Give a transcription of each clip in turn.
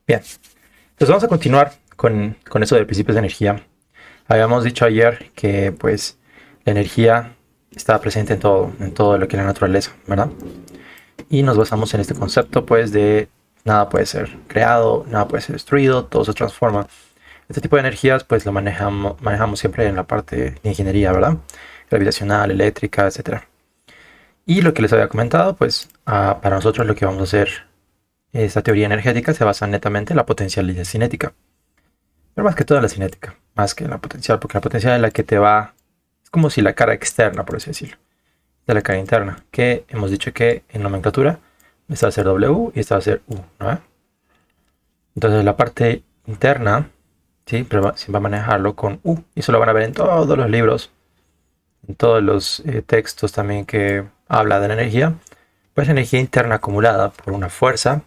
Bien, entonces vamos a continuar con eso de principios de energía. Habíamos dicho ayer que pues la energía está presente en todo lo que es la naturaleza, ¿verdad? Y nos basamos en este concepto pues de nada puede ser creado, nada puede ser destruido, todo se transforma. Este tipo de energías pues lo manejamos siempre en la parte de ingeniería, ¿verdad? Gravitacional, eléctrica, etcétera. Y lo que les había comentado, pues para nosotros lo que vamos a hacer, esta teoría energética se basa netamente en la potencialidad cinética. Pero más que todo en la cinética, más que en la potencial, porque la potencial es la que te va, es como si la cara externa, por así decirlo, de la cara interna, que hemos dicho que en nomenclatura esta va a ser W y esta va a ser U, ¿no? Entonces la parte interna, ¿sí? Pero va a manejarlo con U, y eso lo van a ver en todos los libros, en todos los textos también que habla de la energía. Pues la energía interna acumulada por una fuerza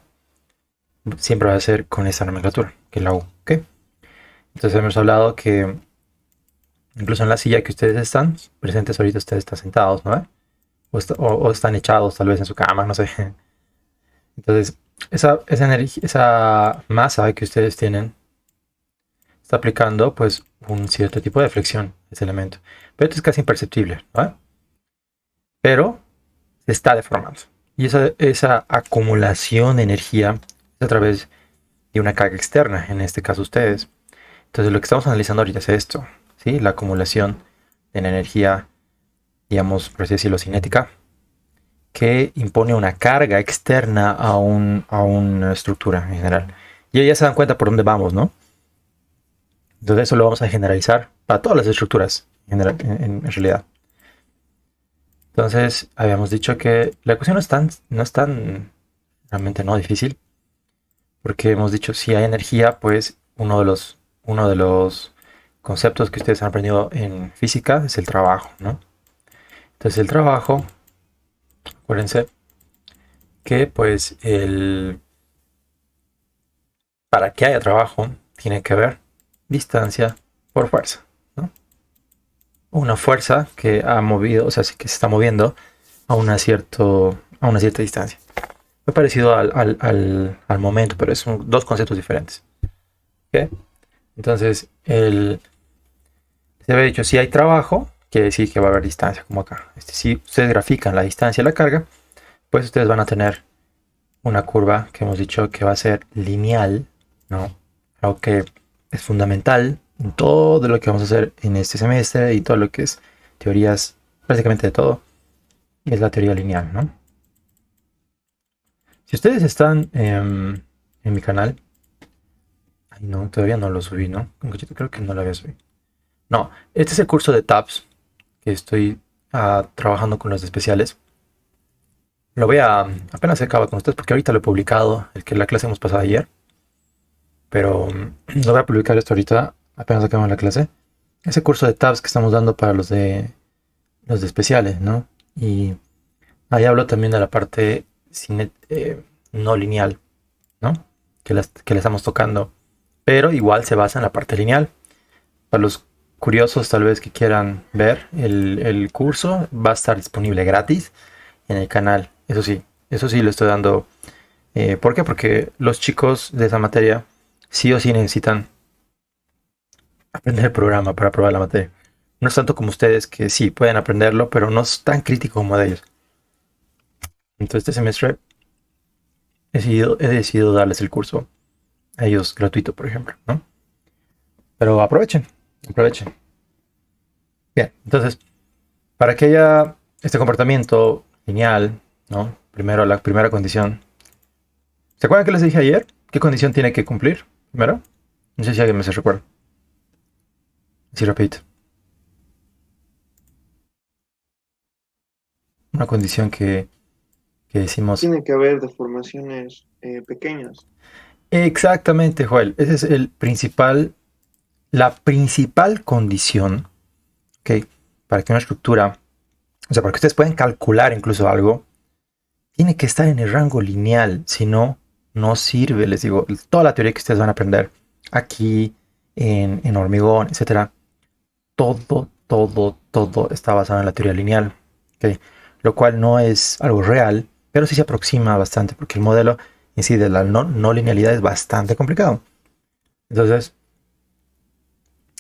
siempre va a ser con esa nomenclatura, que es la U, ¿ok? Entonces hemos hablado que incluso en la silla que ustedes están presentes ahorita, ustedes están sentados, ¿no? O están echados tal vez en su cama, no sé. Entonces, esa energía, esa masa que ustedes tienen está aplicando pues un cierto tipo de flexión a ese elemento. Pero esto es casi imperceptible, ¿no? Pero se está deformando. Y esa acumulación de energía es a través de una carga externa, en este caso ustedes. Entonces lo que estamos analizando ahorita es esto, ¿sí? La acumulación de la energía, digamos, por así decirlo, cinética, que impone una carga externa a una estructura en general. Y ya se dan cuenta por dónde vamos, ¿no? Entonces eso lo vamos a generalizar para todas las estructuras en realidad. Entonces habíamos dicho que la ecuación no es tan realmente no difícil, porque hemos dicho si hay energía, pues uno de los conceptos que ustedes han aprendido en física es el trabajo, ¿no? Entonces el trabajo, acuérdense que pues para que haya trabajo tiene que haber distancia por fuerza, ¿no? Una fuerza que ha movido, o sea, que se está moviendo a a una cierta distancia. Muy parecido al momento, pero son dos conceptos diferentes. ¿Okay? Entonces, se había dicho, si hay trabajo, quiere decir que va a haber distancia, como acá. Si ustedes grafican la distancia y la carga, pues ustedes van a tener una curva que hemos dicho que va a ser lineal, ¿no? Algo que es fundamental en todo lo que vamos a hacer en este semestre y todo lo que es teorías, prácticamente de todo, es la teoría lineal, ¿no? Si ustedes están en mi canal, ay no, todavía no lo subí, ¿no? Yo creo que no lo había subido. No, este es el curso de TAPS que estoy trabajando con los especiales. Lo voy a, apenas se acaba con ustedes porque ahorita lo he publicado, el que la clase hemos pasado ayer. Pero lo voy a publicar esto ahorita, apenas acabamos la clase. Ese curso de tabs que estamos dando para los de especiales, ¿no? Y ahí hablo también de la parte no lineal, ¿no? Que le estamos tocando. Pero igual se basa en la parte lineal. Para los curiosos tal vez que quieran ver el curso, va a estar disponible gratis en el canal. Eso sí lo estoy dando. ¿Por qué? Porque los chicos de esa materia sí o sí necesitan aprender el programa para aprobar la materia. No es tanto como ustedes que sí pueden aprenderlo, pero no es tan crítico como de ellos. Entonces este semestre he decidido darles el curso a ellos gratuito, por ejemplo, ¿no? Pero aprovechen. Bien, entonces, para que haya este comportamiento lineal, ¿no? Primero, la primera condición. ¿Se acuerdan que les dije ayer? ¿Qué condición tiene que cumplir primero? No sé si alguien me se recuerda. Así repito. Una condición que decimos. Tiene que haber deformaciones pequeñas. Exactamente, Joel. Ese es la principal condición, ¿ok? Para que una estructura, o sea, para que ustedes puedan calcular incluso algo, tiene que estar en el rango lineal. Si no, no sirve. Les digo, toda la teoría que ustedes van a aprender aquí, en hormigón, etcétera, todo está basado en la teoría lineal, ¿ok? Lo cual no es algo real, pero sí se aproxima bastante, porque el modelo en sí de la no linealidad es bastante complicado. Entonces,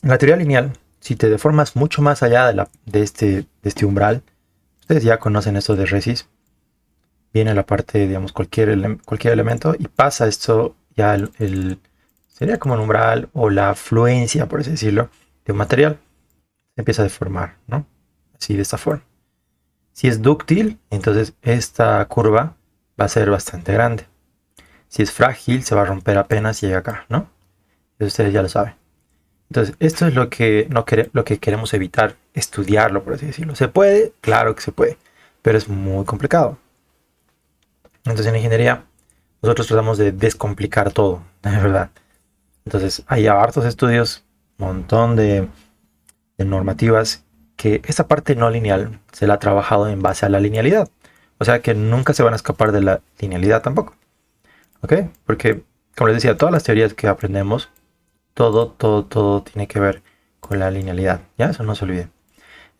en la teoría lineal, si te deformas mucho más allá de este umbral, ustedes ya conocen esto de Resis, viene la parte, digamos, cualquier elemento y pasa esto ya sería como un umbral o la afluencia, por así decirlo, de un material, se empieza a deformar, ¿no? Así de esta forma. Si es dúctil, entonces esta curva va a ser bastante grande. Si es frágil, se va a romper apenas si llega acá, ¿no? Eso ustedes ya lo saben. Entonces, esto es lo que, no lo que queremos evitar, estudiarlo, por así decirlo. ¿Se puede? Claro que se puede, pero es muy complicado. Entonces, en ingeniería, nosotros tratamos de descomplicar todo, de verdad. Entonces, hay hartos estudios, un montón de normativas, que esa parte no lineal se la ha trabajado en base a la linealidad. O sea que nunca se van a escapar de la linealidad tampoco. ¿Ok? Porque, como les decía, todas las teorías que aprendemos, todo tiene que ver con la linealidad. ¿Ya? Eso no se olvide.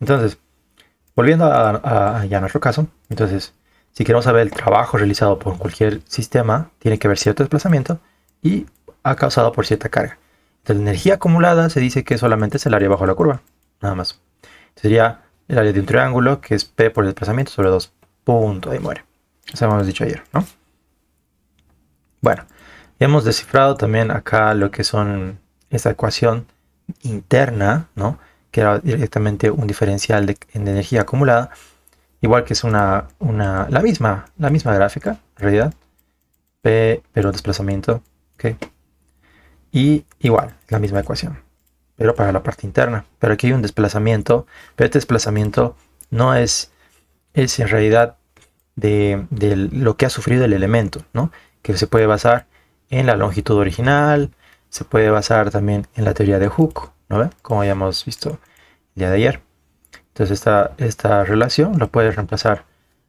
Entonces, volviendo a ya nuestro caso, entonces, si queremos saber el trabajo realizado por cualquier sistema, tiene que haber cierto desplazamiento y ha causado por cierta carga. Entonces, la energía acumulada se dice que solamente es el área bajo la curva, nada más. Sería el área de un triángulo, que es P por el desplazamiento sobre 2. Punto, ahí muere. Eso hemos dicho ayer, ¿no? Bueno, ya hemos descifrado también acá lo que son esta ecuación interna, ¿no? Que era directamente un diferencial de energía acumulada, igual que es la misma gráfica, en realidad, P, pero desplazamiento, ¿ok? Y igual, la misma ecuación, pero para la parte interna. Pero aquí hay un desplazamiento, pero este desplazamiento no es en realidad de lo que ha sufrido el elemento, ¿no? Que se puede basar en la longitud original, se puede basar también en la teoría de Hooke, ¿no ve? Como ya hemos visto el día de ayer. Entonces esta relación lo puedes reemplazar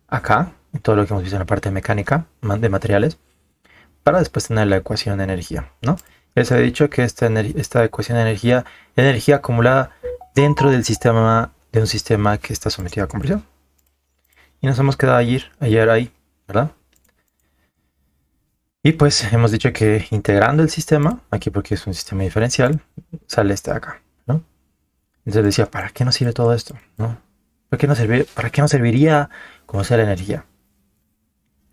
acá, en todo lo que hemos visto en la parte mecánica de materiales, para después tener la ecuación de energía, ¿no? Les he dicho que esta ecuación de energía acumulada dentro del sistema, de un sistema que está sometido a compresión. Y nos hemos quedado ayer ahí, ¿verdad? Y pues hemos dicho que integrando el sistema, aquí porque es un sistema diferencial, sale este de acá, ¿no? Entonces decía, ¿para qué nos sirve todo esto? ¿No? ¿Para qué nos serviría conocer la energía?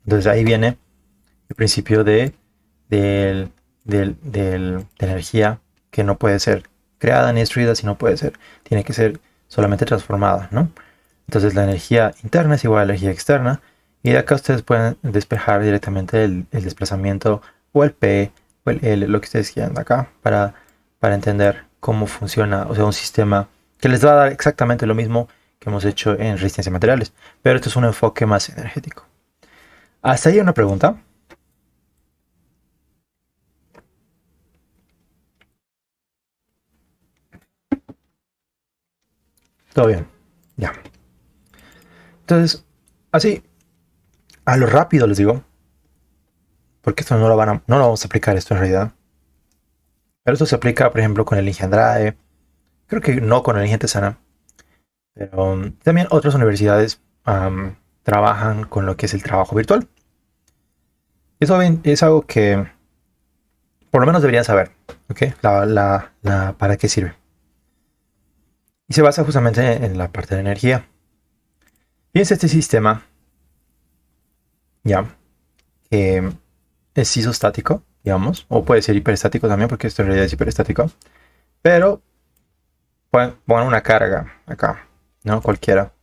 Entonces ahí viene el principio de energía que no puede ser creada ni destruida, sino tiene que ser solamente transformada, ¿no? Entonces la energía interna es igual a la energía externa, y de acá ustedes pueden despejar directamente el desplazamiento o el P o el L, lo que ustedes quieran de acá, para entender cómo funciona, o sea, un sistema que les va a dar exactamente lo mismo que hemos hecho en resistencia de materiales, pero esto es un enfoque más energético. ¿Hasta ahí una pregunta? Todo bien, ya. Entonces, así, a lo rápido les digo, porque esto no lo vamos a aplicar esto en realidad. Pero esto se aplica, por ejemplo, con el Inge Andrade. Creo que no con el Inge Tesana. Pero también otras universidades trabajan con lo que es el trabajo virtual. Eso es algo que por lo menos deberían saber. ¿Ok? ¿Para qué sirve? Y se basa justamente en la parte de energía. Fíjense este sistema. Ya. Que es isostático, digamos. O puede ser hiperestático también, porque esto en realidad es hiperestático. Pero pongan una carga acá, ¿no? Cualquiera.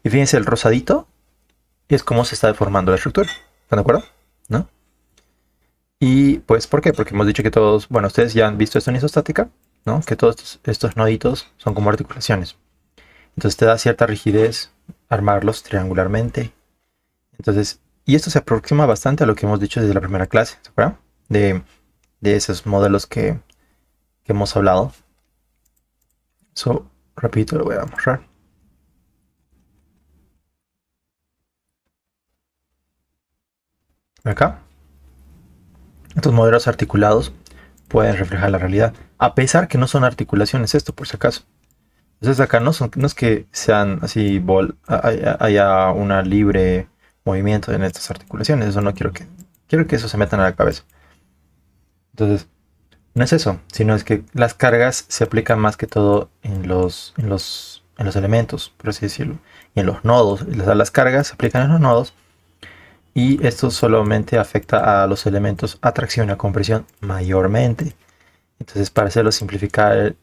Y fíjense, el rosadito es cómo se está deformando la estructura. ¿Están de acuerdo? ¿No? Y pues, ¿por qué? Porque hemos dicho que todos, bueno, ustedes ya han visto esto en isostática, ¿no? Que todos estos noditos son como articulaciones. Entonces te da cierta rigidez armarlos triangularmente. Entonces, y esto se aproxima bastante a lo que hemos dicho desde la primera clase, ¿se acuerdan? De esos modelos que hemos hablado. Eso, rapidito lo voy a mostrar. Acá. Estos modelos articulados pueden reflejar la realidad, a pesar que no son articulaciones esto, por si acaso. Entonces acá no es que sean así, haya una libre movimiento en estas articulaciones. Eso no quiero que Quiero que eso se metan a la cabeza. Entonces, no es eso, sino es que las cargas se aplican más que todo en los elementos, por así decirlo, y en los nodos. Las cargas se aplican en los nodos y esto solamente afecta a los elementos atracción y compresión mayormente. Entonces, para hacerlo simplificar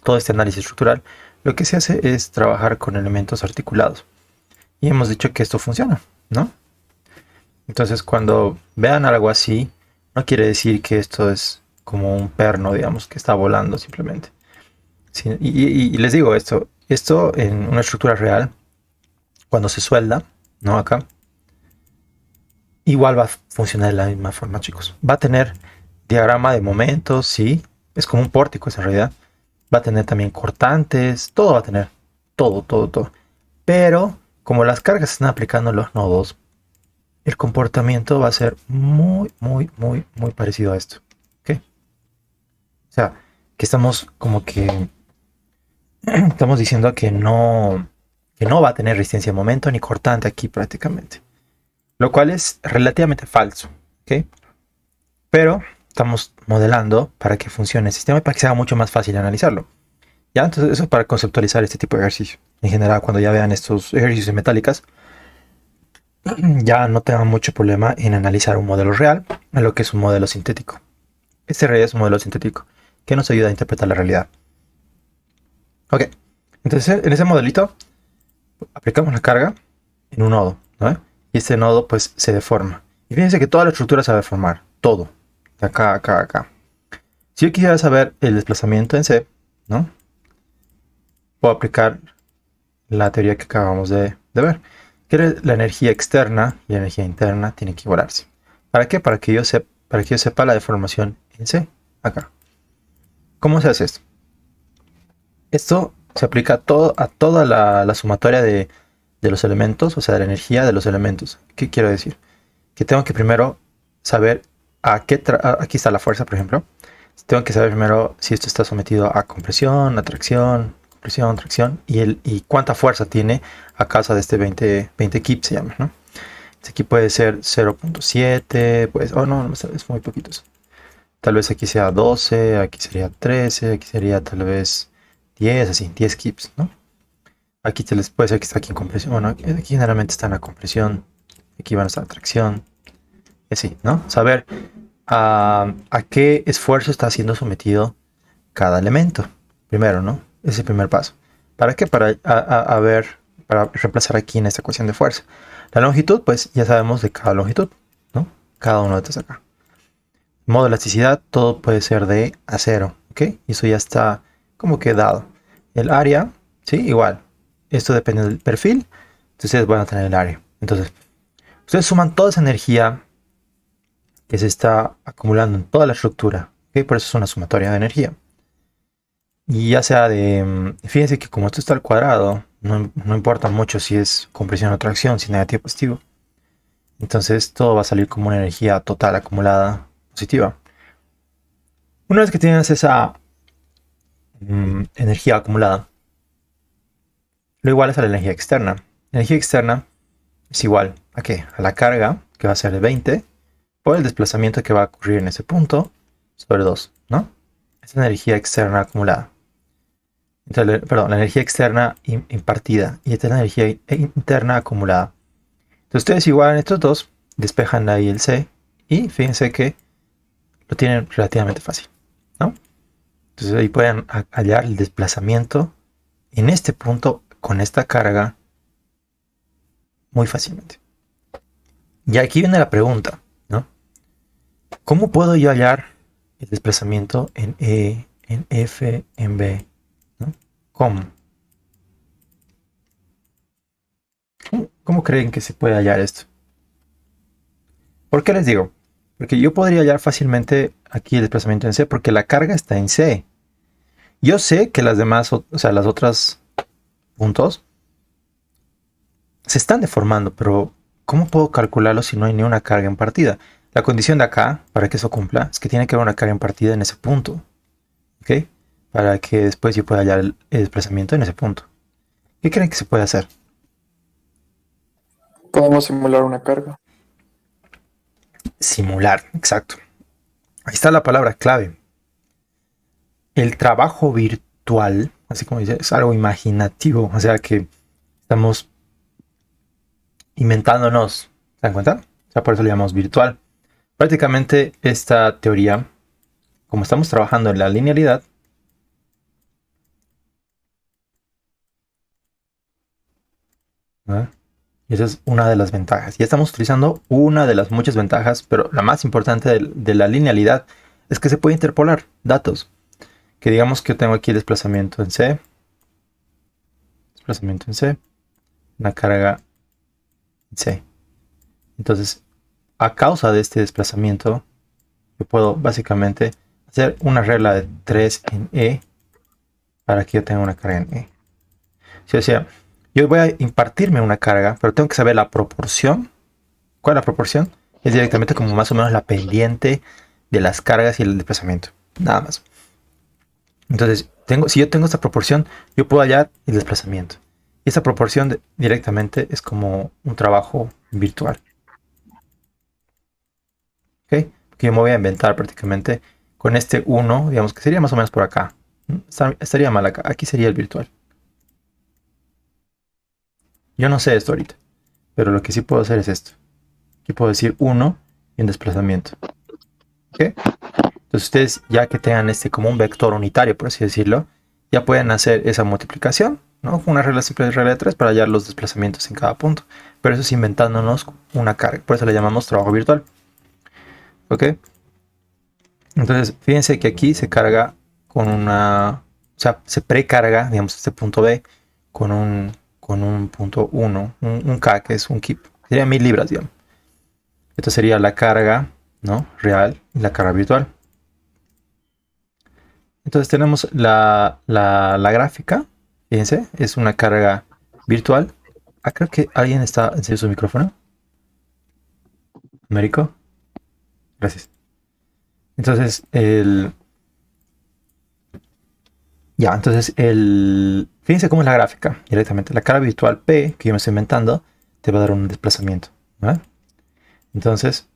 todo este análisis estructural, lo que se hace es trabajar con elementos articulados. Y hemos dicho que esto funciona, ¿no? Entonces, cuando vean algo así, no quiere decir que esto es como un perno, digamos, que está volando simplemente. Sí, y les digo esto en una estructura real, cuando se suelda, ¿no? Acá, igual va a funcionar de la misma forma, chicos. Va a tener diagrama de momentos, sí, es como un pórtico en realidad. Va a tener también cortantes, todo va a tener, todo. Pero como las cargas se están aplicando en los nodos, el comportamiento va a ser muy parecido a esto. ¿Ok? O sea, que estamos como que estamos diciendo que no va a tener resistencia de momento ni cortante aquí prácticamente. Lo cual es relativamente falso. ¿Ok? Pero estamos modelando para que funcione el sistema y para que sea mucho más fácil analizarlo. ¿Ya? Entonces eso es para conceptualizar este tipo de ejercicio. En general, cuando ya vean estos ejercicios de metálicas, ya no tengan mucho problema en analizar un modelo real a lo que es un modelo sintético. Este en realidad es un modelo sintético que nos ayuda a interpretar la realidad. Ok, entonces en ese modelito aplicamos la carga en un nodo, ¿no? Y este nodo pues se deforma. Y fíjense que toda la estructura se va a deformar, todo, de acá, acá. Si yo quisiera saber el desplazamiento en C, ¿no? Puedo aplicar la teoría que acabamos de ver, que la energía externa y la energía interna tienen que igualarse. ¿Para qué? Para que yo sepa la deformación en C, acá. ¿Cómo se hace esto? Esto se aplica a toda la sumatoria de los elementos, o sea, de la energía de los elementos. ¿Qué quiero decir? Que tengo que primero saber aquí está la fuerza, por ejemplo. Tengo que saber primero si esto está sometido a compresión, atracción, compresión, tracción y cuánta fuerza tiene a causa de este 20 kip se llama, ¿no? Este aquí puede ser 0.7, pues, no, es muy poquitos. Tal vez aquí sea 12, aquí sería 13, aquí sería tal vez 10, así, 10 kips, ¿no? Aquí puede ser que está aquí en compresión. Bueno, aquí generalmente está en la compresión. Aquí van a estar en tracción. Y así, ¿no? Saber a qué esfuerzo está siendo sometido cada elemento. Primero, ¿no? Ese es el primer paso. ¿Para qué? Para reemplazar aquí en esta ecuación de fuerza. La longitud, pues ya sabemos de cada longitud, ¿no? Cada uno de estos acá. Modo de elasticidad, todo puede ser de acero, ¿ok? Y eso ya está como que dado. El área, ¿sí? Igual. Esto depende del perfil. Entonces ustedes van a tener el área. Entonces, ustedes suman toda esa energía que se está acumulando en toda la estructura, ¿ok? Por eso es una sumatoria de energía. Y ya sea fíjense que como esto está al cuadrado, no importa mucho si es compresión o tracción, si negativo o positivo. Entonces todo va a salir como una energía total acumulada positiva. Una vez que tienes esa energía acumulada, lo igual es a la energía externa. La energía externa es igual a ¿qué? A la carga, que va a ser de 20, por el desplazamiento que va a ocurrir en ese punto, sobre 2, ¿no? Es la energía externa acumulada. Entonces, perdón, la energía externa impartida y esta es la energía interna acumulada. Entonces ustedes igualan estos dos, despejan ahí el C y fíjense que lo tienen relativamente fácil, ¿no? Entonces ahí pueden hallar el desplazamiento en este punto con esta carga muy fácilmente. Y aquí viene la pregunta, ¿no? ¿Cómo puedo yo hallar el desplazamiento en E, en F, en B? ¿No? ¿Cómo? ¿Cómo creen que se puede hallar esto? ¿Por qué les digo? Porque yo podría hallar fácilmente aquí el desplazamiento en C porque la carga está en C. Yo sé que las demás, o sea, las otras puntos se están deformando, pero ¿cómo puedo calcularlo si no hay ni una carga en partida? La condición de acá, para que eso cumpla, es que tiene que haber una carga en partida en ese punto. ¿Ok? Para que después yo pueda hallar el desplazamiento en ese punto. ¿Qué creen que se puede hacer? Podemos simular una carga. simular, exacto. Ahí está la palabra clave. El trabajo virtual, así como dice, es algo imaginativo, o sea que estamos inventándonos, ¿se dan cuenta? O sea, por eso le llamamos virtual. Prácticamente esta teoría, como estamos trabajando en la linealidad, ¿no? Y esa es una de las ventajas. Ya estamos utilizando una de las muchas ventajas, pero la más importante de la linealidad es que se puede interpolar datos. Que digamos que yo tengo aquí desplazamiento en C, una carga en C. Entonces, a causa de este desplazamiento, yo puedo básicamente hacer una regla de 3 en E para que yo tenga una carga en E. O sea, yo voy a impartirme una carga, pero tengo que saber la proporción. ¿Cuál es la proporción? Es directamente como más o menos la pendiente de las cargas y el desplazamiento. Nada más. Entonces, si yo tengo esta proporción, yo puedo hallar el desplazamiento. Y esta proporción directamente es como un trabajo virtual. ¿Ok? Que yo me voy a inventar prácticamente con este 1, digamos que sería más o menos por acá. Estaría mal acá. Aquí sería el virtual. Yo no sé esto ahorita, pero lo que sí puedo hacer es esto. Aquí puedo decir 1 en desplazamiento. ¿Ok? Entonces ustedes, ya que tengan este como un vector unitario, por así decirlo, ya pueden hacer esa multiplicación, ¿no? Una regla simple de regla de 3 para hallar los desplazamientos en cada punto. Pero eso es inventándonos una carga. Por eso le llamamos trabajo virtual. ¿Ok? Entonces, fíjense que aquí se carga con una... O sea, se precarga, digamos, este punto B con un punto 1, un K, que es un keep. Sería 1000 libras, digamos. Esto sería la carga, ¿no? Real y la carga virtual. Entonces tenemos la gráfica. Fíjense, es una carga virtual. Ah, creo que alguien está encendiendo su micrófono. Américo. Gracias. Entonces, fíjense cómo es la gráfica directamente. La carga virtual P, que yo me estoy inventando, te va a dar un desplazamiento, ¿vale? Entonces,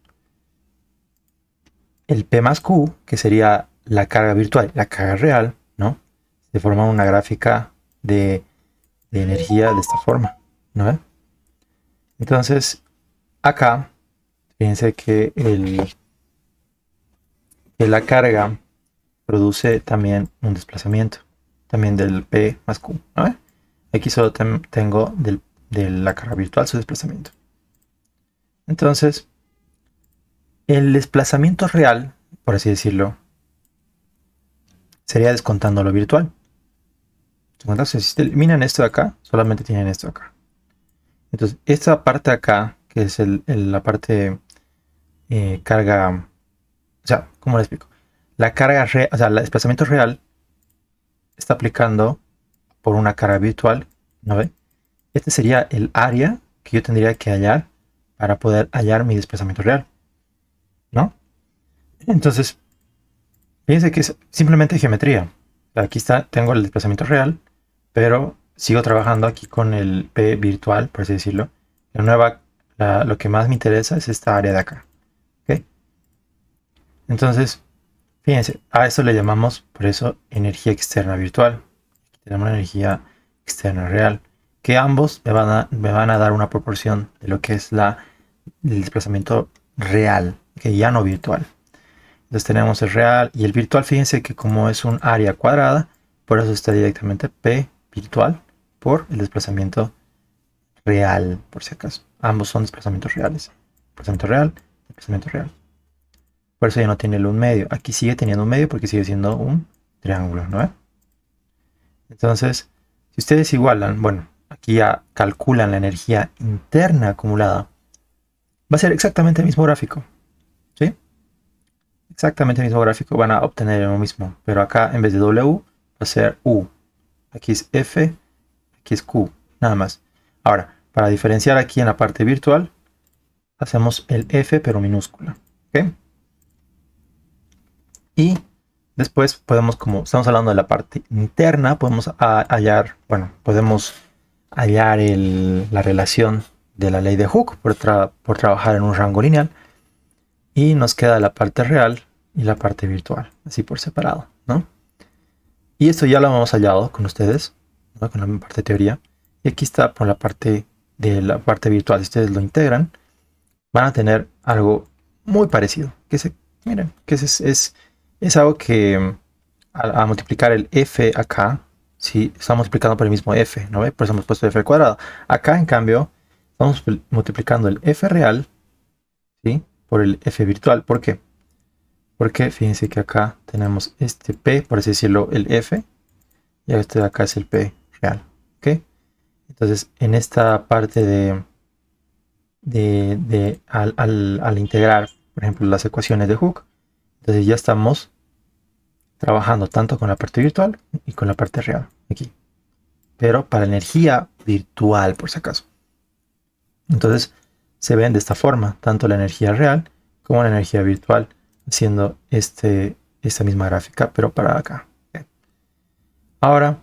el P más Q, que sería la carga virtual, la carga real, ¿no? Se forma una gráfica de energía de esta forma, ¿no? Entonces, acá, fíjense que la carga produce también un desplazamiento, también del P más Q, ¿no? Aquí solo tengo de la carga virtual su desplazamiento. Entonces, el desplazamiento real, por así decirlo, sería descontando lo virtual. Entonces, si eliminan esto de acá, solamente tienen esto de acá. Entonces, esta parte de acá, que es la parte carga, o sea, ¿cómo le explico? La carga real, o sea, el desplazamiento real está aplicando por una carga virtual, ¿no ve? Este sería el área que yo tendría que hallar para poder hallar mi desplazamiento real, ¿no? Entonces, fíjense que es simplemente geometría. Aquí tengo el desplazamiento real, pero sigo trabajando aquí con el P virtual, por así decirlo. Lo que más me interesa es esta área de acá. ¿Ok? Entonces, fíjense, a eso le llamamos, por eso, energía externa virtual. Aquí tenemos la energía externa real, que ambos me van a dar una proporción de lo que es el desplazamiento real, que ya no virtual. Entonces tenemos el real y el virtual. Fíjense que como es un área cuadrada, por eso está directamente P virtual por el desplazamiento real, por si acaso. Ambos son desplazamientos reales. Desplazamiento real, desplazamiento real. Por eso ya no tiene el un medio. Aquí sigue teniendo un medio porque sigue siendo un triángulo, ¿no? Entonces, si ustedes igualan, bueno, aquí ya calculan la energía interna acumulada, va a ser exactamente el mismo gráfico, ¿sí? Exactamente el mismo gráfico, van a obtener lo mismo, pero acá en vez de W va a ser U. Aquí es F, aquí es Q, nada más. Ahora, para diferenciar aquí en la parte virtual, hacemos el F pero minúscula, ¿ok? Y después podemos, como estamos hablando de la parte interna, podemos hallar, bueno, podemos hallar la relación de la ley de Hooke por trabajar en un rango lineal. Y nos queda la parte real y la parte virtual, así por separado, ¿no? Y esto ya lo hemos hallado con ustedes, ¿no? Con la parte de teoría. Y aquí está por la parte de la parte virtual. Si ustedes lo integran, van a tener algo muy parecido. Miren, es algo que a multiplicar el f acá, si estamos multiplicando por el mismo f, ¿no ve? Por eso hemos puesto f al cuadrado. Acá, en cambio, estamos multiplicando el f real, ¿sí? Por el f virtual. ¿Por qué? Porque fíjense que acá tenemos este p, por así decirlo, el f, y este de acá es el p real, ¿ok? Entonces, en esta parte al integrar, por ejemplo, las ecuaciones de Hooke, entonces ya estamos trabajando tanto con la parte virtual y con la parte real aquí, pero para energía virtual, por si acaso. Entonces se ven de esta forma tanto la energía real como la energía virtual, haciendo esta misma gráfica, pero para acá. Ahora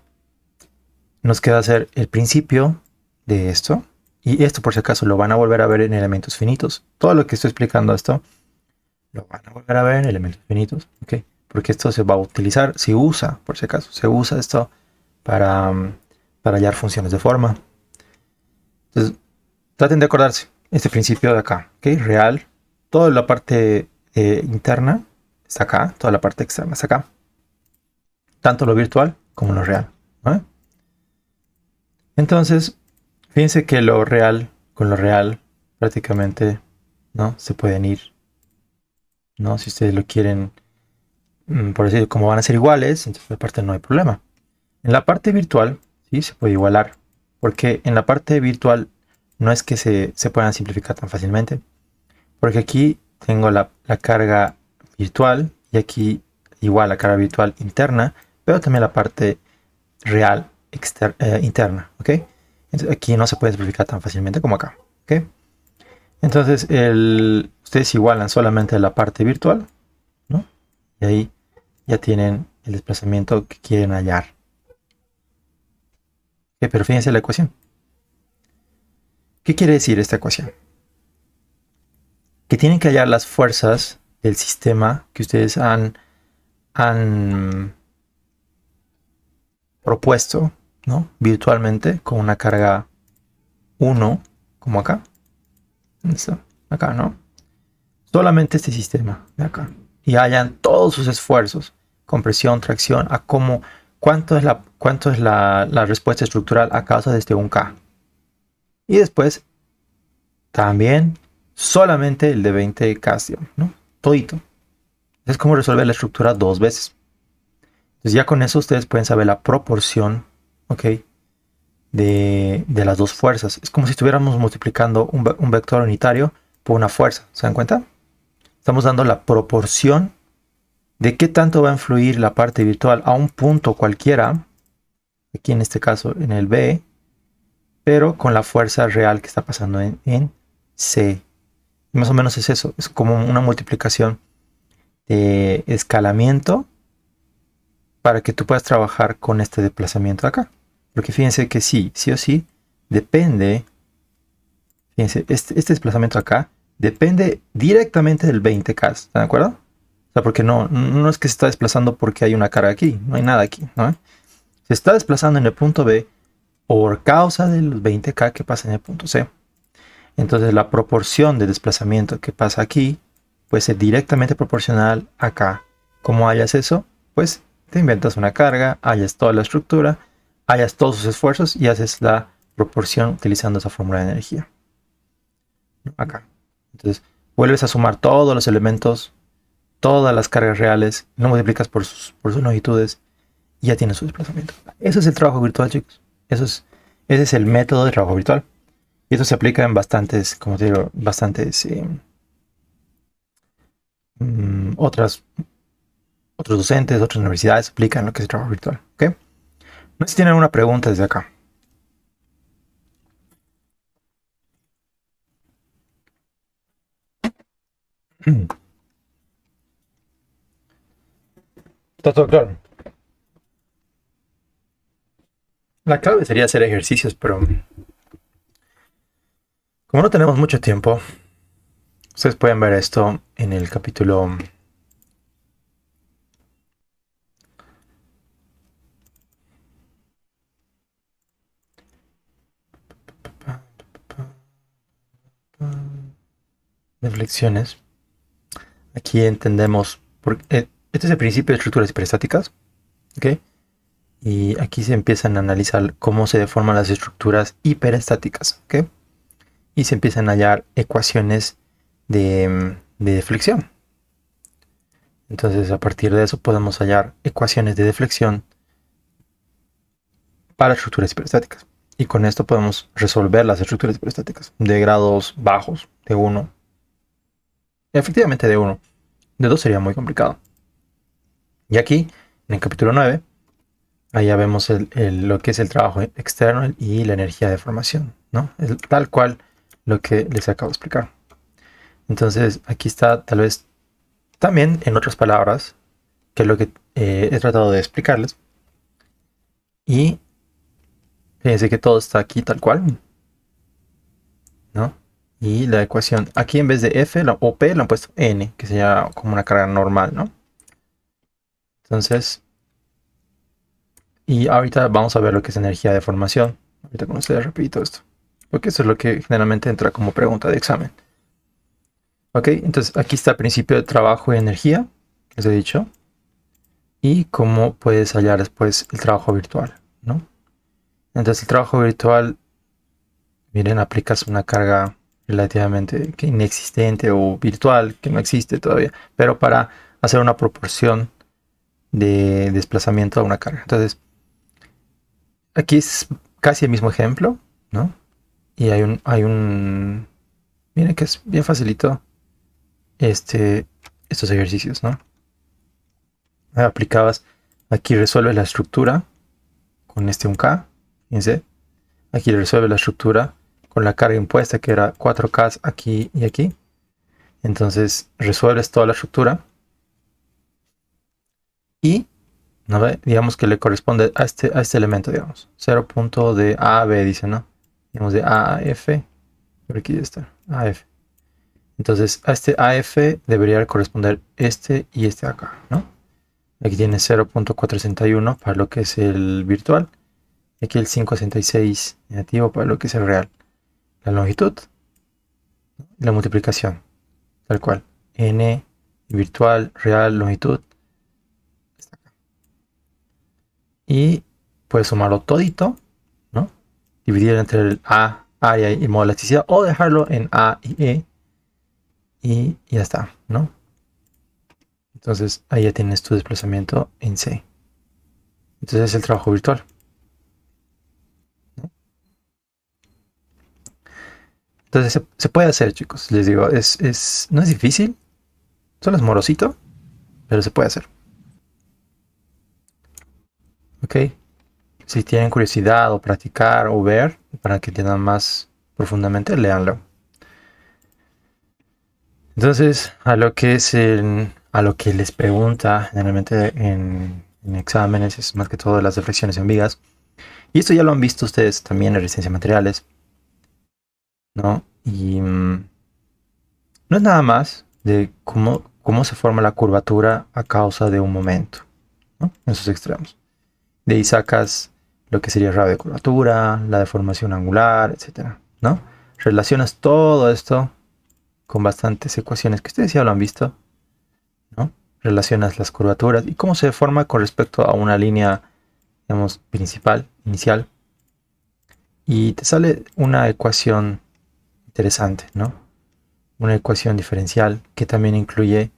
nos queda hacer el principio de esto, y esto por si acaso lo van a volver a ver en elementos finitos. Todo lo que estoy explicando esto lo van a volver a ver en elementos finitos, ¿ok? Porque esto se va a utilizar, se usa, por si acaso, se usa esto para hallar funciones de forma. Entonces, traten de acordarse este principio de acá, ¿ok? Real, toda la parte interna está acá, toda la parte externa está acá. Tanto lo virtual como lo real, ¿no? Entonces, fíjense que lo real con lo real prácticamente, ¿no? Se pueden ir, ¿no? Si ustedes lo quieren, por decir, como van a ser iguales, entonces la parte no hay problema. En la parte virtual, sí, se puede igualar, porque en la parte virtual no es que se puedan simplificar tan fácilmente, porque aquí tengo la carga virtual y aquí igual la carga virtual interna, pero también la parte real interna, ¿ok? Entonces, aquí no se puede simplificar tan fácilmente como acá, ¿ok? Entonces ustedes igualan solamente la parte virtual, ¿no? Y ahí ya tienen el desplazamiento que quieren hallar. ¿Ok? Pero fíjense la ecuación. ¿Qué quiere decir esta ecuación? Que tienen que hallar las fuerzas del sistema que ustedes han propuesto, ¿no? Virtualmente con una carga 1, como acá. Esto, acá, ¿no? Solamente este sistema de acá. Y hallan todos sus esfuerzos, compresión, tracción, a cuánto es la respuesta estructural a causa de este 1K. Y después, también, solamente el de 20K, ¿no? Todito. Es como resolver la estructura 2 veces. Entonces ya con eso ustedes pueden saber la proporción, ¿ok? De las dos fuerzas. Es como si estuviéramos multiplicando un vector unitario por una fuerza. ¿Se dan cuenta? Estamos dando la proporción de qué tanto va a influir la parte virtual a un punto cualquiera, aquí en este caso en el B, pero con la fuerza real que está pasando en C. Y más o menos es eso, es como una multiplicación de escalamiento para que tú puedas trabajar con este desplazamiento de acá. Porque fíjense que sí o sí, depende, fíjense, este desplazamiento acá depende directamente del 20K, ¿están de acuerdo? O sea, porque no es que se está desplazando porque hay una carga aquí, no hay nada aquí, ¿no? Se está desplazando en el punto B por causa de los 20K que pasa en el punto C. Entonces la proporción de desplazamiento que pasa aquí puede ser directamente proporcional acá. ¿Cómo hallas eso? Pues te inventas una carga, hallas toda la estructura, hallas todos sus esfuerzos y haces la proporción utilizando esa fórmula de energía. Acá. Entonces vuelves a sumar todos los elementos, todas las cargas reales, lo multiplicas por sus longitudes y ya tienes su desplazamiento. Eso es el trabajo virtual, chicos. Ese es el método de trabajo virtual. Y esto se aplica en bastantes, como te digo, otros docentes, otras universidades aplican lo que es el trabajo virtual. ¿Ok? No sé si tienen una pregunta desde acá. Está todo claro. La clave sería hacer ejercicios, pero como no tenemos mucho tiempo, Ustedes pueden ver esto en el capítulo de flexiones. Aquí entendemos, este es el principio de estructuras hiperestáticas, ¿ok? Y aquí se empiezan a analizar cómo se deforman las estructuras hiperestáticas, ¿ok? Y se empiezan a hallar ecuaciones de deflexión. Entonces, a partir de eso podemos hallar ecuaciones de deflexión para estructuras hiperestáticas. Y con esto podemos resolver las estructuras hiperestáticas de grados bajos, de 1. Efectivamente de 1. De 2 sería muy complicado. Y aquí, en el capítulo 9, allá vemos lo que es el trabajo externo y la energía de formación, ¿no? Es tal cual lo que les acabo de explicar. Entonces, aquí está tal vez también, en otras palabras, que es lo que he tratado de explicarles. Y fíjense que todo está aquí tal cual, ¿no? Y la ecuación, aquí en vez de F o P, le han puesto N, que sería como una carga normal, ¿no? Entonces, y ahorita vamos a ver lo que es energía de formación. Ahorita con ustedes repito esto, porque eso es lo que generalmente entra como pregunta de examen. Ok, entonces aquí está el principio de trabajo y energía, que les he dicho. Y cómo puedes hallar después el trabajo virtual, ¿no? Entonces el trabajo virtual, miren, aplicas una carga relativamente que inexistente o virtual, que no existe todavía, pero para hacer una proporción de desplazamiento a una carga. Entonces, aquí es casi el mismo ejemplo, ¿no? Y miren que es bien facilito estos ejercicios, ¿no? Aplicabas, aquí resuelves la estructura con este 1K, fíjense. Aquí resuelve la estructura con la carga impuesta, que era 4K aquí y aquí. Entonces resuelves toda la estructura y ¿no ve? Digamos que le corresponde a este elemento, digamos. 0 punto de A a B, dice, ¿no? Digamos de A a F. Por aquí está, AF. Entonces a este AF debería corresponder este y este acá, ¿no? Aquí tiene 0.461 para lo que es el virtual. Aquí el 566 negativo para lo que es el real. La longitud y la multiplicación, tal cual. N virtual, real, longitud. Y puedes sumarlo todito, ¿no? Dividir entre el A, área y modo de elasticidad, o dejarlo en A y E. Y ya está, ¿no? Entonces ahí ya tienes tu desplazamiento en C. Entonces es el trabajo virtual, ¿no? Entonces se puede hacer, chicos. Les digo, no es difícil, solo es morosito, pero se puede hacer. ¿Ok? Si tienen curiosidad o practicar o ver, para que entiendan más profundamente, léanlo. Entonces, a lo que les pregunta generalmente en exámenes, es más que todo las deflexiones en vigas. Y esto ya lo han visto ustedes también en resistencia a materiales, ¿no? Y no es nada más de cómo se forma la curvatura a causa de un momento, ¿no? En esos extremos. De ahí sacas lo que sería el radio de curvatura, la deformación angular, etcétera, ¿no? Relacionas todo esto con bastantes ecuaciones que ustedes ya lo han visto, ¿no? Relacionas las curvaturas y cómo se forma con respecto a una línea, digamos, principal, inicial. Y te sale una ecuación interesante, ¿no? Una ecuación diferencial que también incluye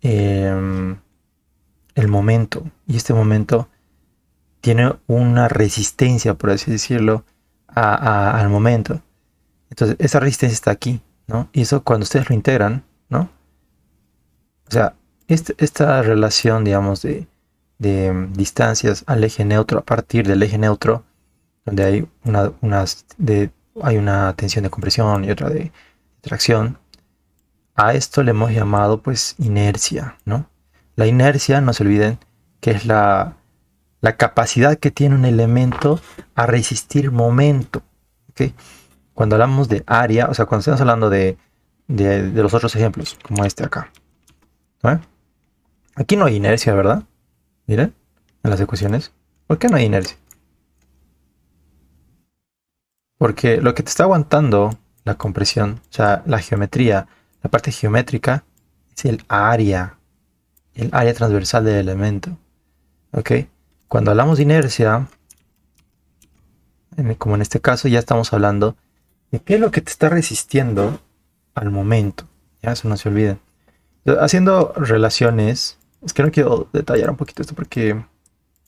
el momento. Y este momento tiene una resistencia, por así decirlo, al momento. Entonces, esa resistencia está aquí, ¿no? Y eso cuando ustedes lo integran, ¿no? O sea, esta relación, digamos, de distancias al eje neutro, a partir del eje neutro, donde hay hay una tensión de compresión y otra de tracción, a esto le hemos llamado, pues, inercia, ¿no? La inercia, no se olviden, que es la capacidad que tiene un elemento a resistir momento, ¿ok? Cuando hablamos de área, o sea, cuando estamos hablando de de los otros ejemplos, como este acá. ¿No? Aquí no hay inercia, ¿verdad? Miren, en las ecuaciones. ¿Por qué no hay inercia? Porque lo que te está aguantando la compresión, o sea, la geometría, la parte geométrica, es el área transversal del elemento. ¿Ok? Cuando hablamos de inercia, como en este caso, ya estamos hablando de qué es lo que te está resistiendo al momento. Ya, eso no se olviden. Haciendo relaciones, es que no quiero detallar un poquito esto porque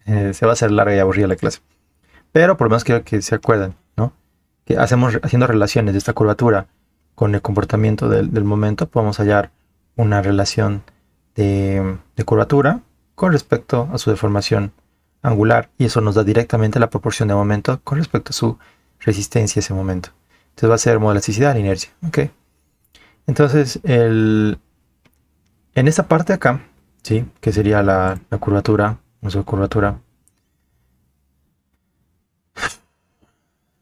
se va a hacer larga y aburrida la clase. Pero por lo menos quiero que se acuerden, ¿no? Que haciendo relaciones de esta curvatura con el comportamiento del momento, podemos hallar una relación de curvatura con respecto a su deformación angular. Y eso nos da directamente la proporción de momento con respecto a su resistencia a ese momento. Entonces va a ser modelasticidad de la inercia. ¿Ok? Entonces, en esta parte de acá, ¿sí? Que sería la curvatura, uso de curvatura.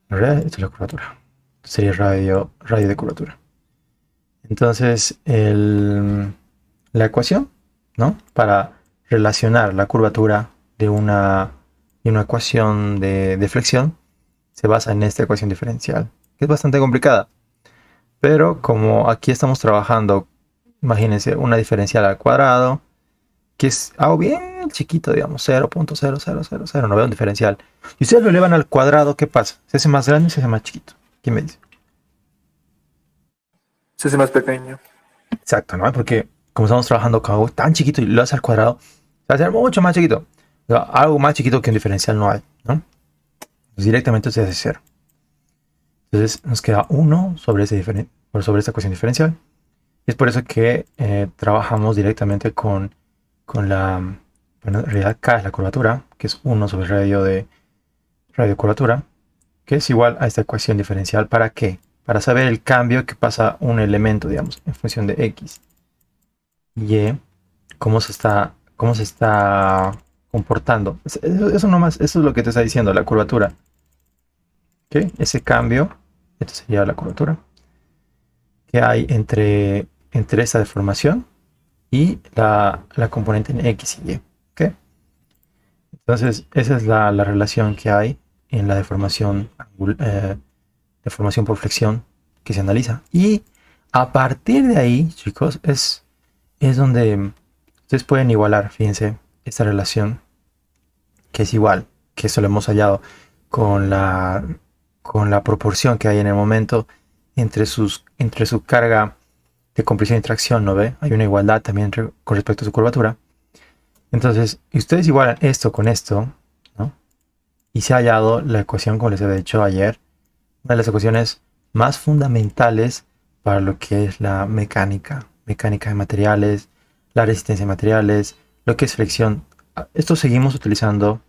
En realidad, esta es la curvatura. Sería radio de curvatura. Entonces, la ecuación, ¿no? Para relacionar la curvatura de una ecuación de flexión se basa en esta ecuación diferencial, que es bastante complicada. Pero como aquí estamos trabajando, imagínense, una diferencial al cuadrado, que es algo bien chiquito, digamos, 0.0000, no veo un diferencial. Y ustedes lo elevan al cuadrado, ¿qué pasa? ¿Se hace más grande o se hace más chiquito? ¿Quién me dice? Se hace más pequeño. Exacto, ¿no? Porque como estamos trabajando con algo tan chiquito y lo haces al cuadrado, se va a hacer mucho más chiquito. O sea, algo más chiquito que un diferencial no hay, ¿no? Pues directamente se hace cero. Entonces nos queda 1 sobre, sobre esta ecuación diferencial. Y es por eso que trabajamos directamente con la... Bueno, en realidad K es la curvatura, que es 1 sobre radio de curvatura, que es igual a esta ecuación diferencial. ¿Para qué? Para saber el cambio que pasa un elemento, digamos, en función de X. Y cómo se está comportando. Eso nomás, eso es lo que te está diciendo la curvatura. ¿Ok? Ese cambio, esto sería la curvatura, que hay entre esta deformación y la componente en X y Y. ¿Ok? Entonces, esa es la relación que hay en la deformación por flexión que se analiza. Y a partir de ahí, chicos, es donde ustedes pueden igualar, fíjense, esta relación que es igual, que eso lo hemos hallado con la proporción que hay en el momento entre su carga de compresión y tracción, ¿no ve? Hay una igualdad también con respecto a su curvatura. Entonces, ustedes igualan esto con esto, ¿no? Y se ha hallado la ecuación, como les había dicho ayer, una de las ecuaciones más fundamentales para lo que es la mecánica de materiales, la resistencia de materiales, lo que es fricción. Esto seguimos utilizando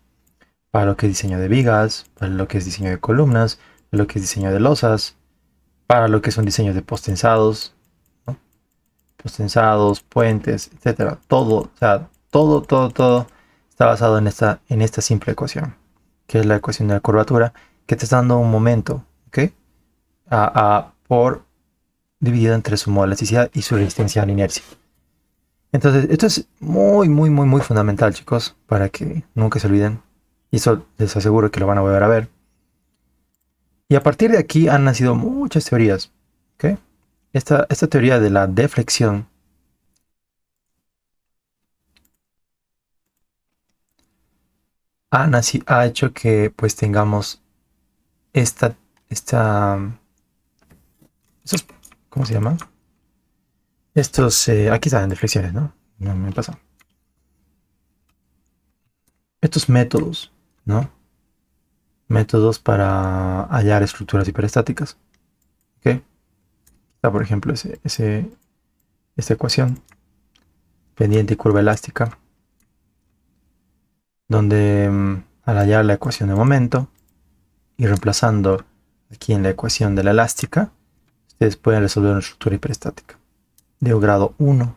para lo que es diseño de vigas, para lo que es diseño de columnas, para lo que es diseño de losas, para lo que son diseños de postensados, ¿no? Postensados, puentes, etcétera. Todo, o sea, todo está basado en esta simple ecuación, que es la ecuación de la curvatura, que te está dando un momento, ¿ok? Por dividido entre su modelasticidad y su resistencia a la inercia. Entonces, esto es muy fundamental, chicos, para que nunca se olviden. Y eso les aseguro que lo van a volver a ver. Y a partir de aquí han nacido muchas teorías. ¿Ok? Esta teoría de la deflexión ha hecho que pues tengamos esta, esta, estos, ¿cómo se llama? Estos, aquí están deflexiones, ¿no? No me pasa. Estos métodos, ¿no? Métodos para hallar estructuras hiperestáticas. ¿Ok? Está, por ejemplo, esta ecuación, pendiente y curva elástica, donde al hallar la ecuación de momento y reemplazando aquí en la ecuación de la elástica, ustedes pueden resolver una estructura hiperestática de grado 1.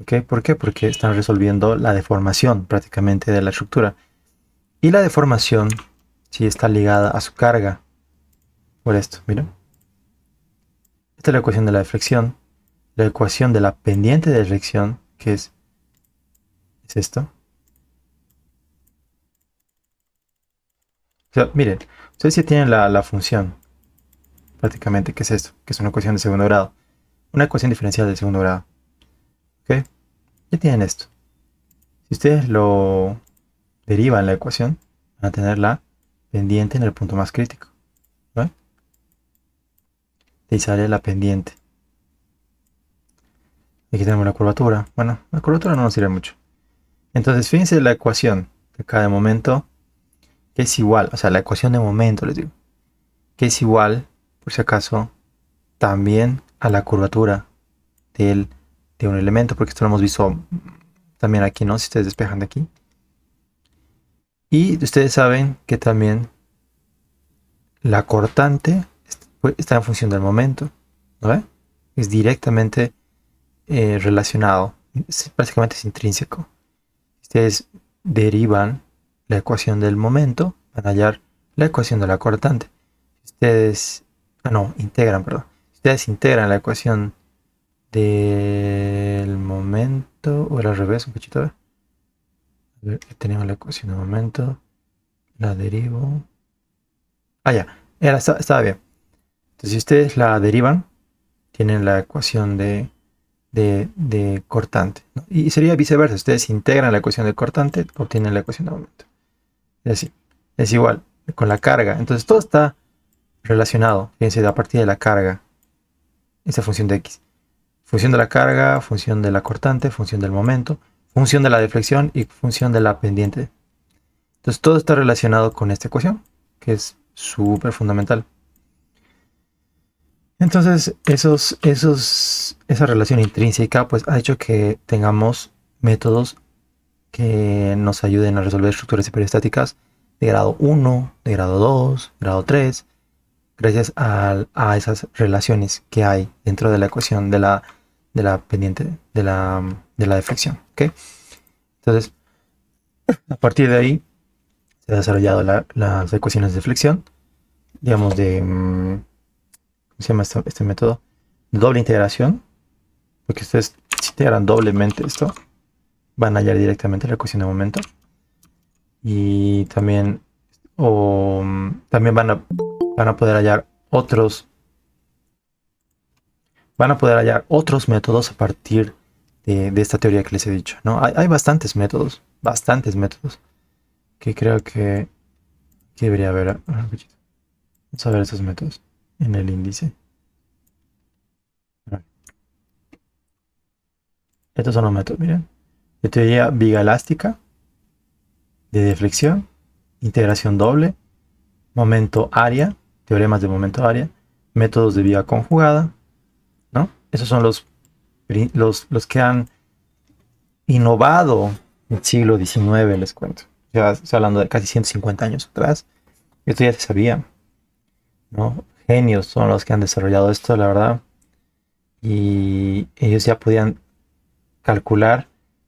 ¿Ok? ¿Por qué? Porque están resolviendo la deformación prácticamente de la estructura. Y la deformación sí está ligada a su carga. Por esto, miren. Esta es la ecuación de la deflexión. La ecuación de la pendiente de deflexión, que es esto. O sea, miren, ustedes ya tienen la función, prácticamente, que es esto, que es una ecuación de segundo grado. Una ecuación diferencial de segundo grado. ¿Ok? Ya tienen esto. Si ustedes lo derivan la ecuación, van a tener la pendiente en el punto más crítico. ¿Ven? Y sale la pendiente. Aquí tenemos la curvatura. Bueno, la curvatura no nos sirve mucho. Entonces, fíjense la ecuación de cada momento, que es igual, o sea, la ecuación de momento, les digo, que es igual, por si acaso, también a la curvatura de un elemento, porque esto lo hemos visto también aquí, ¿no? Si ustedes despejan de aquí. Y ustedes saben que también la cortante está en función del momento, ¿no? Es directamente relacionado, prácticamente es intrínseco. Ustedes derivan la ecuación del momento, van a hallar la ecuación de la cortante. Ustedes, integran, perdón. Ustedes integran la ecuación del momento, o era al revés, un poquito. A ver, tenemos la ecuación del momento, la derivo. Ya, estaba bien. Entonces, si ustedes la derivan, tienen la ecuación de cortante, ¿no? Y sería viceversa. Ustedes integran la ecuación de cortante, obtienen la ecuación de momento. Es así. Es igual con la carga. Entonces todo está relacionado. Fíjense, a partir de la carga. Esa función de x. Función de la carga, función de la cortante, función del momento, función de la deflexión y función de la pendiente. Entonces todo está relacionado con esta ecuación, que es súper fundamental. Entonces, esa relación intrínseca pues ha hecho que tengamos métodos que nos ayuden a resolver estructuras hiperestáticas de grado 1, de grado 2, grado 3, gracias a esas relaciones que hay dentro de la ecuación de la pendiente, de la deflexión. ¿Okay? Entonces, a partir de ahí se ha desarrollado las ecuaciones de deflexión, digamos ¿cómo se llama este método? Doble integración, porque ustedes si integran doblemente esto, van a hallar directamente la ecuación de momento. Y también, también van a poder hallar otros métodos a partir de esta teoría que les he dicho, ¿no? Hay bastantes métodos, que creo que debería haber. Vamos a ver esos métodos en el índice. Estos son los métodos, miren. De teoría bigalástica, de deflexión, integración doble, momento área, teoremas de momento área, métodos de vía conjugada, ¿no? Esos son los que han innovado en el siglo XIX, les cuento. Ya estoy hablando de casi 150 años atrás. Esto ya se sabía, ¿no? Genios son los que han desarrollado esto, la verdad. Y ellos ya podían calcular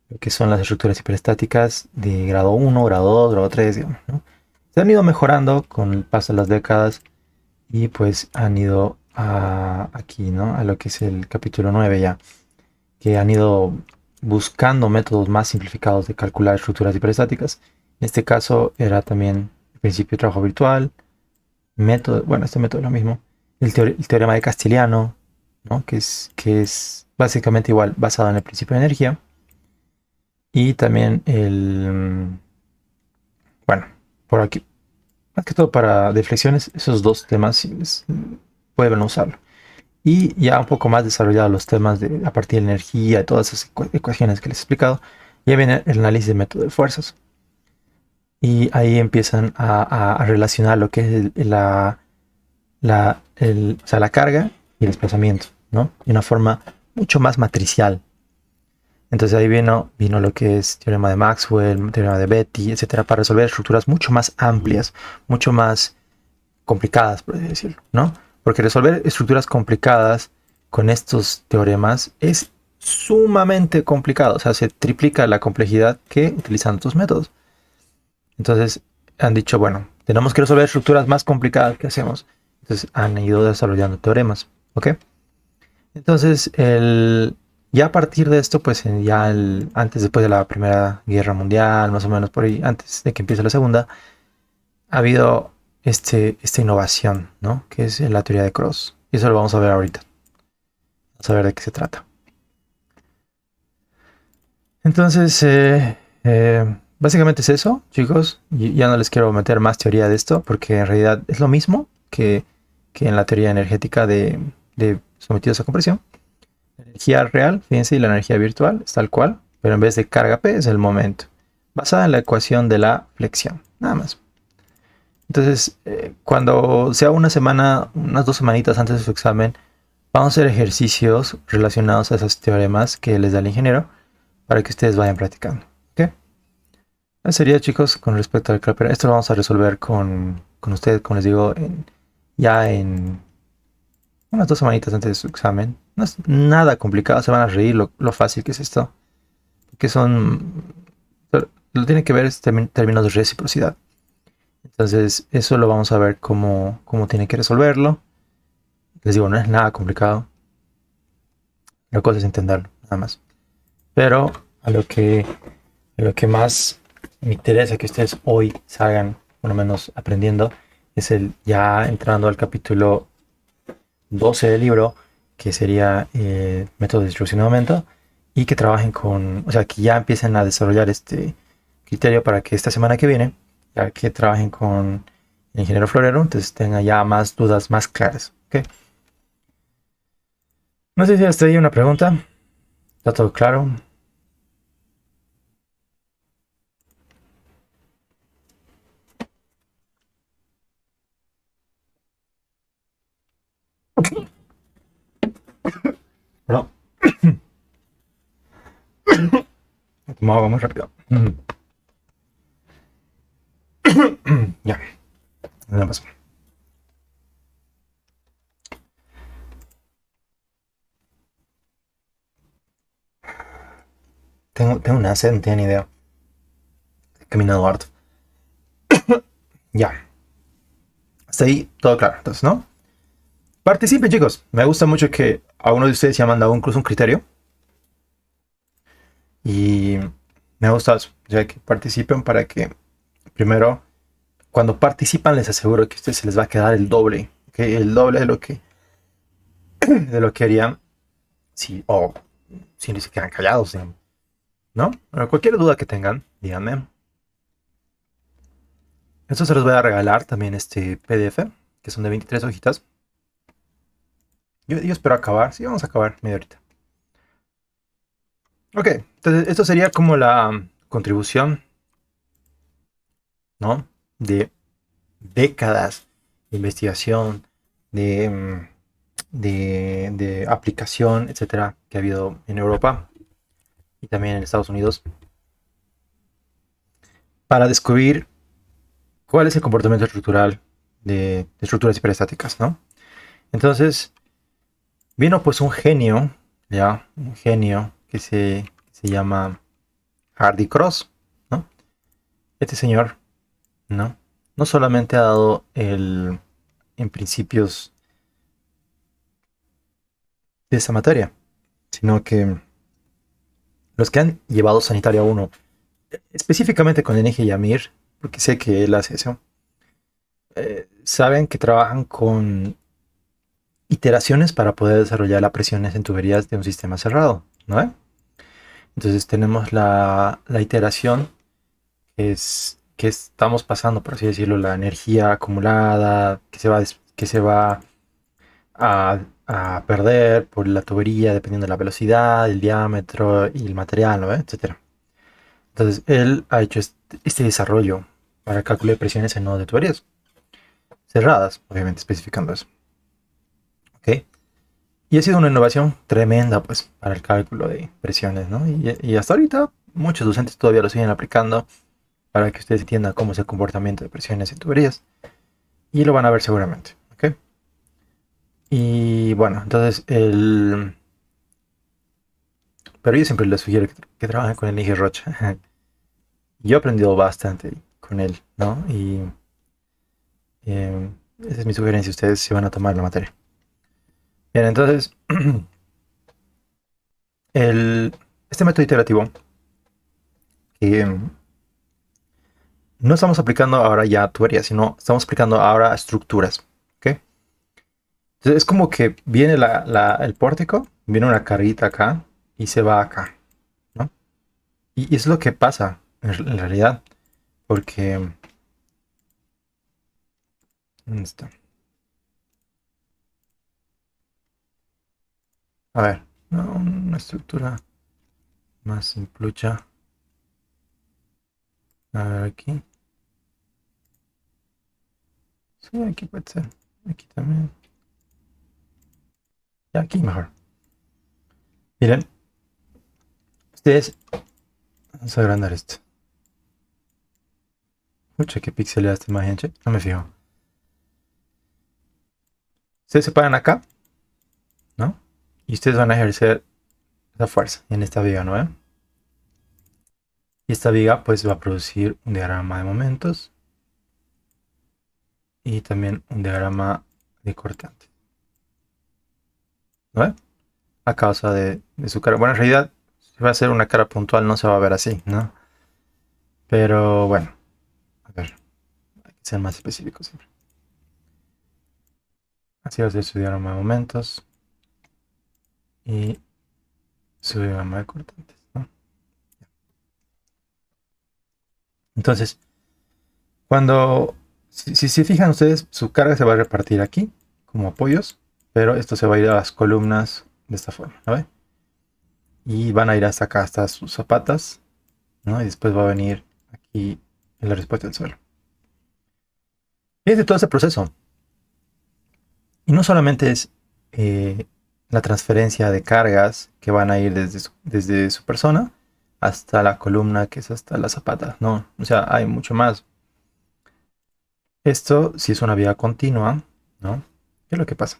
lo que son las estructuras hiperestáticas de grado 1, grado 2, grado 3, digamos, ¿no? Se han ido mejorando con el paso de las décadas y pues han ido aquí, ¿no? A lo que es el capítulo 9 ya, que han ido buscando métodos más simplificados de calcular estructuras hiperestáticas. En este caso era también el principio de trabajo virtual, este método es lo mismo, el teorema de Castiliano, ¿no? que es básicamente igual, basado en el principio de energía. Y también por aquí, más que todo para deflexiones, esos dos temas pueden usarlo. Y ya un poco más desarrollados los temas a partir de energía y todas esas ecuaciones que les he explicado, ya viene el análisis de método de fuerzas. Y ahí empiezan a relacionar lo que es la carga y el desplazamiento, ¿no? De una forma mucho más matricial. Entonces ahí vino lo que es teorema de Maxwell, teorema de Betti, etcétera, para resolver estructuras mucho más amplias, mucho más complicadas, por así decirlo, ¿no? Porque resolver estructuras complicadas con estos teoremas es sumamente complicado, o sea, se triplica la complejidad que utilizando estos métodos. Entonces han dicho, bueno, tenemos que resolver estructuras más complicadas, ¿qué hacemos? Entonces han ido desarrollando teoremas, ¿ok? Entonces, ya a partir de esto, pues antes, después de la Primera Guerra Mundial, más o menos por ahí, antes de que empiece la Segunda, ha habido esta innovación, ¿no? Que es la teoría de Cross. Y eso lo vamos a ver ahorita. Vamos a ver de qué se trata. Entonces, básicamente es eso, chicos. Ya no les quiero meter más teoría de esto, porque en realidad es lo mismo que en la teoría energética de sometidos a compresión. La energía real, fíjense, y la energía virtual es tal cual, pero en vez de carga P es el momento, basada en la ecuación de la flexión, nada más. Entonces, cuando sea una semana, unas 2 semanitas antes de su examen, vamos a hacer ejercicios relacionados a esos teoremas que les da el ingeniero para que ustedes vayan practicando. ¿Ok? Eso sería, chicos, con respecto al Kepler. Esto lo vamos a resolver con ustedes, como les digo, ya en unas 2 semanitas antes de su examen. No es nada complicado, se van a reír lo fácil que es esto. Que lo tiene que ver es términos de reciprocidad. Entonces, eso lo vamos a ver cómo tiene que resolverlo. Les digo, no es nada complicado. La cosa es entenderlo, nada más. Pero a lo que más me interesa que ustedes hoy salgan, por lo menos aprendiendo, es el ya entrando al capítulo 12 del libro, que sería método de distribución de aumento, y que trabajen o sea, que ya empiecen a desarrollar este criterio para que esta semana que viene, ya que trabajen con el ingeniero florero, entonces tengan ya más dudas más claras. ¿Ok? No sé si hasta ahí una pregunta. ¿Está todo claro? No. Tomaba agua muy rápido. Ya, nada más. Tengo una sed, no tenía ni idea. He caminado harto. Ya, hasta ahí todo claro. Entonces, ¿no? Participen, chicos. Me gusta mucho que a uno de ustedes ya ha mandado incluso un criterio. Y me gusta eso. O sea, que participen para que, primero, cuando participan, les aseguro que a ustedes se les va a quedar el doble. ¿Okay? El doble de lo que harían si se quedan callados, digamos, ¿no? Bueno, cualquier duda que tengan, díganme. Esto se los voy a regalar también este PDF, que son de 23 hojitas. Yo espero acabar. Sí, vamos a acabar media horita. Ok, entonces esto sería como la contribución, ¿no? De décadas de investigación, de aplicación, etcétera, que ha habido en Europa y también en Estados Unidos para descubrir cuál es el comportamiento estructural de estructuras hiperestáticas, ¿no? Entonces, vino pues un genio, ¿ya? Un genio que se llama Hardy Cross, ¿no? Este señor, ¿no? No solamente ha dado en principios de esa materia, sino que los que han llevado Sanitaria 1, específicamente con Enige Yamir, porque sé que él hace eso, saben que trabajan con iteraciones para poder desarrollar las presiones en tuberías de un sistema cerrado, ¿no? Entonces tenemos la iteración, que estamos pasando, por así decirlo, la energía acumulada que se va a perder por la tubería dependiendo de la velocidad, el diámetro y el material, ¿no? Etcétera. Entonces él ha hecho este desarrollo para calcular presiones en nodos de tuberías cerradas, obviamente especificando eso. ¿Ok? Y ha sido una innovación tremenda, pues, para el cálculo de presiones, ¿no? Y hasta ahorita muchos docentes todavía lo siguen aplicando para que ustedes entiendan cómo es el comportamiento de presiones en tuberías. Y lo van a ver seguramente, ¿ok? Y bueno, entonces Pero yo siempre les sugiero que trabajen con el Nigel Rocha. Yo he aprendido bastante con él, ¿no? Y esa es mi sugerencia, ustedes se van a tomar la materia. Bien, entonces, este método iterativo que no estamos aplicando ahora ya tuberías, sino estamos aplicando ahora estructuras. ¿Ok? Entonces es como que viene el pórtico, viene una carrita acá y se va acá, ¿no? Y es lo que pasa en realidad, porque... ¿Dónde está? A ver, no, una estructura más simplucha. A ver, aquí. Sí, aquí puede ser. Aquí también. Y aquí mejor. Miren, ustedes... Vamos a agrandar esto. Pucha, qué pixelada esta imagen, che. No me fijo. Ustedes se paran acá, ¿no? Y ustedes van a ejercer esa fuerza en esta viga, ¿no? Y esta viga pues va a producir un diagrama de momentos y también un diagrama de cortante, ¿no? A causa de su cara. Bueno, en realidad, si va a ser una cara puntual, no se va a ver así, ¿no? Pero bueno, a ver, hay que ser más específicos siempre. Así va a ser su diagrama de momentos y su diagrama de cortantes, ¿no? Entonces, cuando, si se fijan ustedes, su carga se va a repartir aquí como apoyos, pero esto se va a ir a las columnas de esta forma, ¿no? Y van a ir hasta acá, hasta sus zapatas, ¿no? Y después va a venir aquí en la respuesta del suelo. Fíjense todo ese proceso. Y no solamente es la transferencia de cargas que van a ir desde su persona hasta la columna que es hasta la zapata, no, o sea, hay mucho más. Esto, si es una vía continua, ¿no? ¿Qué es lo que pasa?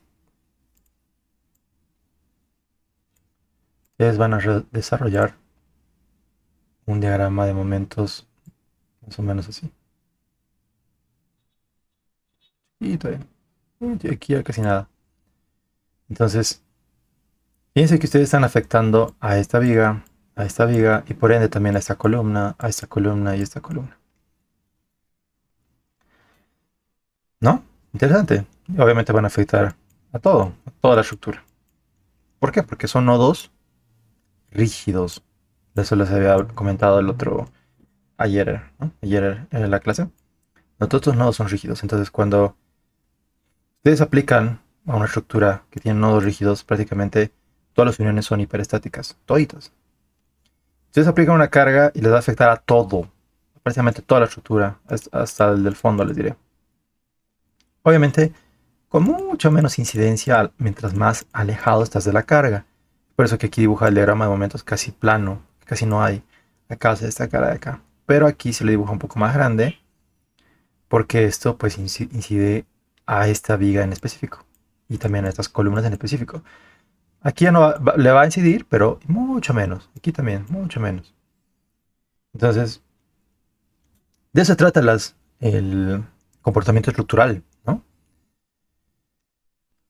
Ustedes van a desarrollar un diagrama de momentos más o menos así. Y todavía, aquí ya casi nada. Entonces, fíjense que ustedes están afectando a esta viga y por ende también a esta columna, a esta columna y a esta columna. ¿No? Interesante. Y obviamente van a afectar a todo, a toda la estructura. ¿Por qué? Porque son nodos rígidos. Eso les había comentado el otro ayer, ¿no? Ayer en la clase. No, todos estos nodos son rígidos. Entonces, cuando ustedes aplican a una estructura que tiene nodos rígidos, prácticamente todas las uniones son hiperestáticas, toditas. Ustedes aplican una carga y les va a afectar a todo, prácticamente toda la estructura, hasta el del fondo, les diré. Obviamente, con mucho menos incidencia mientras más alejado estás de la carga. Por eso que aquí dibuja el diagrama de momentos casi plano, casi no hay a causa de esta cara de acá. Pero aquí se le dibuja un poco más grande porque esto pues incide a esta viga en específico y también a estas columnas en específico. Aquí ya no le va a incidir, pero mucho menos. Aquí también, mucho menos. Entonces, de eso se trata el comportamiento estructural, ¿no?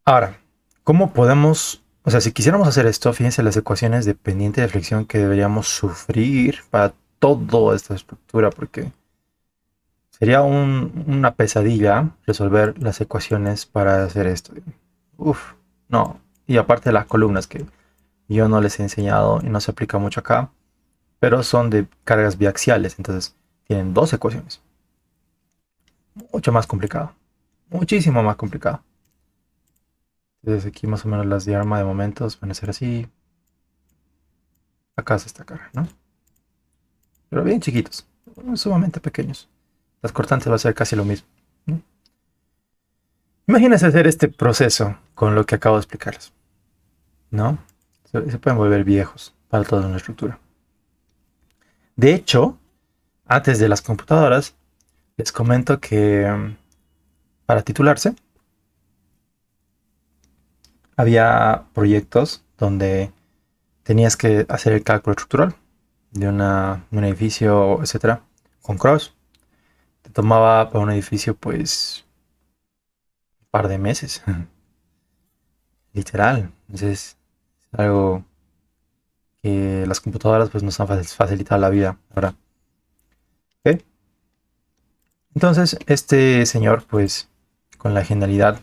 Ahora, ¿cómo podemos, o sea, si quisiéramos hacer esto, fíjense las ecuaciones de pendiente de flexión que deberíamos sufrir para toda esta estructura, porque sería una pesadilla resolver las ecuaciones para hacer esto. Uf, no. Y aparte de las columnas que yo no les he enseñado y no se aplica mucho acá, pero son de cargas biaxiales, entonces tienen dos ecuaciones. Mucho más complicado, muchísimo más complicado. Entonces aquí más o menos las diagramas de momentos van a ser así. Acá se esta cara, ¿no? Pero bien chiquitos, sumamente pequeños. Las cortantes va a ser casi lo mismo, ¿no? Imagínense hacer este proceso con lo que acabo de explicarles, ¿no? Se pueden volver viejos para toda una estructura. De hecho, antes de las computadoras, les comento que para titularse había proyectos donde tenías que hacer el cálculo estructural de un edificio, etcétera, con Cross. Te tomaba para un edificio, pues, un par de meses, literal. Entonces, es algo que las computadoras pues nos han facilitado la vida ahora. ¿Ok? Entonces, este señor, pues, con la genialidad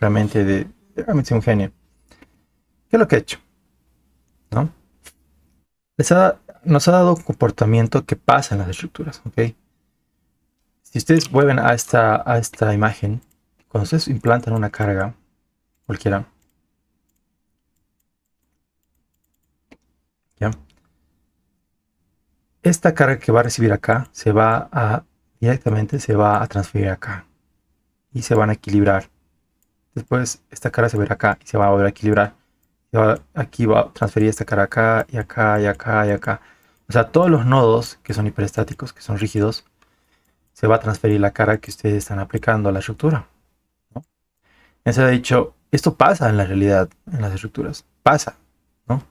realmente de realmente ser un genio, ¿qué es lo que ha hecho? ¿No? Nos ha dado un comportamiento que pasa en las estructuras, ¿ok? Si ustedes vuelven a esta imagen, cuando ustedes implantan una carga, cualquiera, ¿ya? Esta carga que va a recibir acá directamente se va a transferir acá y se van a equilibrar. Después esta carga se verá acá y se va a volver a equilibrar. Aquí va a transferir esta carga acá y acá y acá y acá. O sea, todos los nodos que son hiperestáticos, que son rígidos, se va a transferir la carga que ustedes están aplicando a la estructura, ¿no? Eso de hecho, esto pasa en la realidad, en las estructuras. Pasa, ¿no?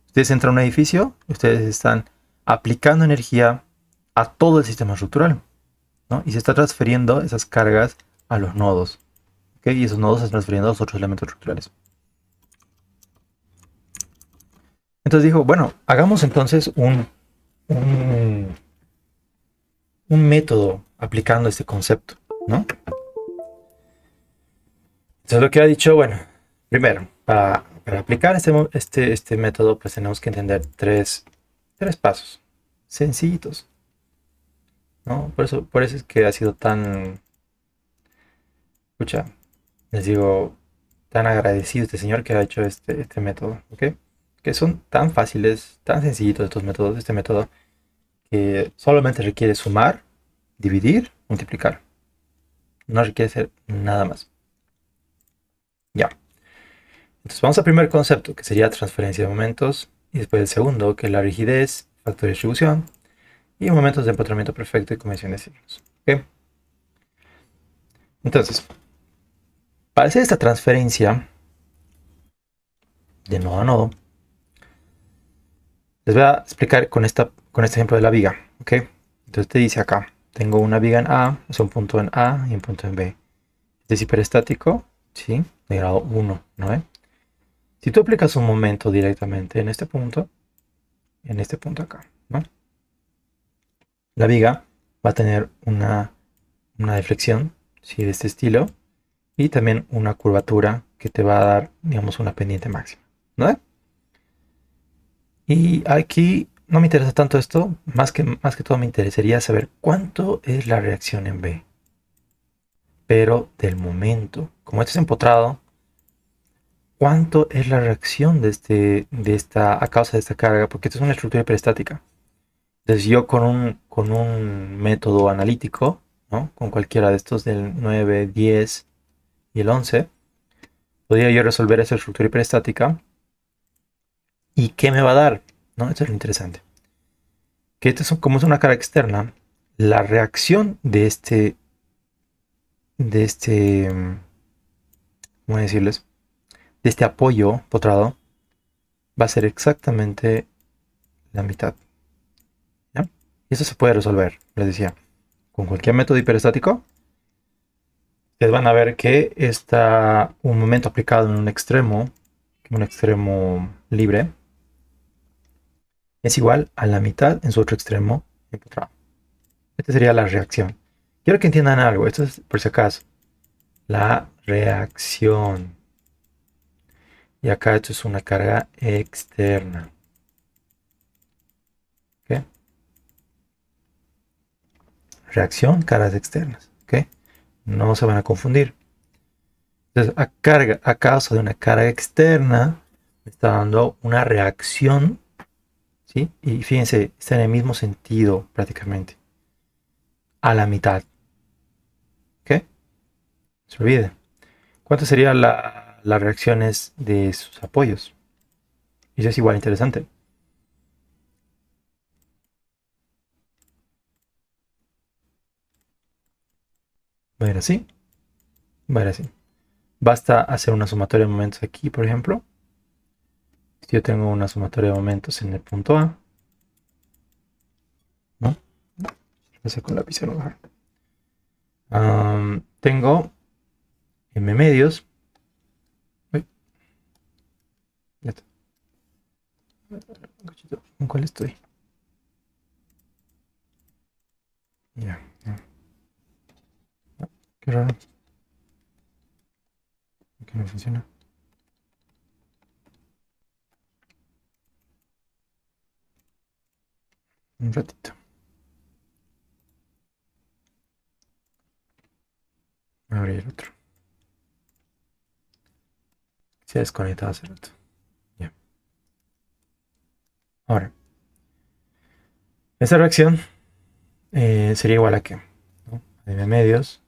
Ustedes entran a un edificio, ustedes están aplicando energía a todo el sistema estructural, ¿no? Y se está transfiriendo esas cargas a los nodos, ¿ok? Y esos nodos se están transfiriendo a los otros elementos estructurales. Entonces dijo, bueno, hagamos entonces un, un método aplicando este concepto, ¿no? Entonces lo que ha dicho, bueno, primero, para aplicar este método, pues tenemos que entender tres pasos sencillitos, ¿no? Por eso es que ha sido tan, escucha, les digo, tan agradecido este señor que ha hecho este método, ¿ok? Que son tan fáciles, tan sencillitos estos métodos, este método, que solamente requiere sumar, dividir, multiplicar. No requiere hacer nada más. Ya. Entonces vamos al primer concepto, que sería transferencia de momentos, y después el segundo, que es la rigidez, factor de distribución, y momentos de empotramiento perfecto y convención de signos. ¿Ok? Entonces, para hacer esta transferencia de nodo a nodo, les voy a explicar con este ejemplo de la viga. ¿Ok? Entonces te dice acá, tengo una viga en A, es un punto en A y un punto en B. Este es hiperestático, ¿sí? De grado 1, ¿no? Si tú aplicas un momento directamente en este punto acá, ¿no? La viga va a tener una deflexión, ¿sí? De este estilo, y también una curvatura que te va a dar, digamos, una pendiente máxima, ¿no? Y aquí no me interesa tanto esto, más que todo me interesaría saber cuánto es la reacción en B, pero del momento. Como esto es empotrado, ¿cuánto es la reacción a causa de esta carga? Porque esto es una estructura hiperestática. Entonces yo con un método analítico, ¿no? Con cualquiera de estos del 9, 10 y el 11, podría yo resolver esa estructura hiperestática. ¿Y qué me va a dar? ¿No? Esto es lo interesante. Que como es una carga externa, la reacción de ¿cómo decirles? De este apoyo potrado va a ser exactamente la mitad. ¿Ya? Y eso se puede resolver, les decía, con cualquier método hiperestático. Ustedes van a ver que está un momento aplicado en un extremo libre, es igual a la mitad en su otro extremo empotrado. Esta sería la reacción. Quiero que entiendan algo, esto es por si acaso. La reacción. Y acá esto es una carga externa. ¿Ok? Reacción, cargas externas. ¿Ok? No se van a confundir. Entonces, a causa de una carga externa, me está dando una reacción. ¿Sí? Y fíjense, está en el mismo sentido prácticamente. A la mitad. ¿Ok? No se olvide. ¿Cuántas serían las reacciones de sus apoyos? Y eso es igual interesante. Va a ir así. Va a ir así. Basta hacer una sumatoria de momentos aquí, por ejemplo. Si yo tengo una sumatoria de momentos en el punto A, ¿no? Lo sé con lapicero mejor. Tengo M medios. Uy, ya está. ¿En cuál estoy? Ya. Qué raro. Que no funciona. Un ratito. Voy a abrir el otro. Se ha desconectado hace rato. Ya. Ahora, esta reacción sería igual a qué, ¿no? A m medios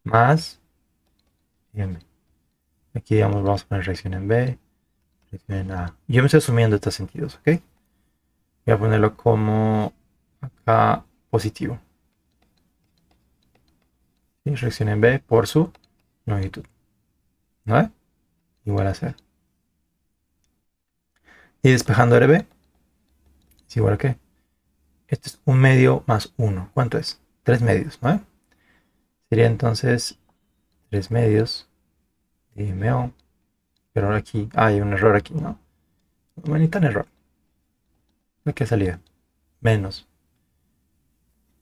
más m. Aquí, digamos, vamos a poner reacción en B, reacción en A. Yo me estoy asumiendo estos sentidos, ¿ok? Voy a ponerlo como acá positivo. ¿Sí? Reacción en B por su longitud. ¿No? Igual a 0. Y despejando RB es igual a qué. Esto es un medio más 1. ¿Cuánto es? 3 medios, ¿no? Sería entonces 3 medios de MO. Pero aquí hay un error aquí, ¿no? No ni tan error. ¿De qué salida? Menos.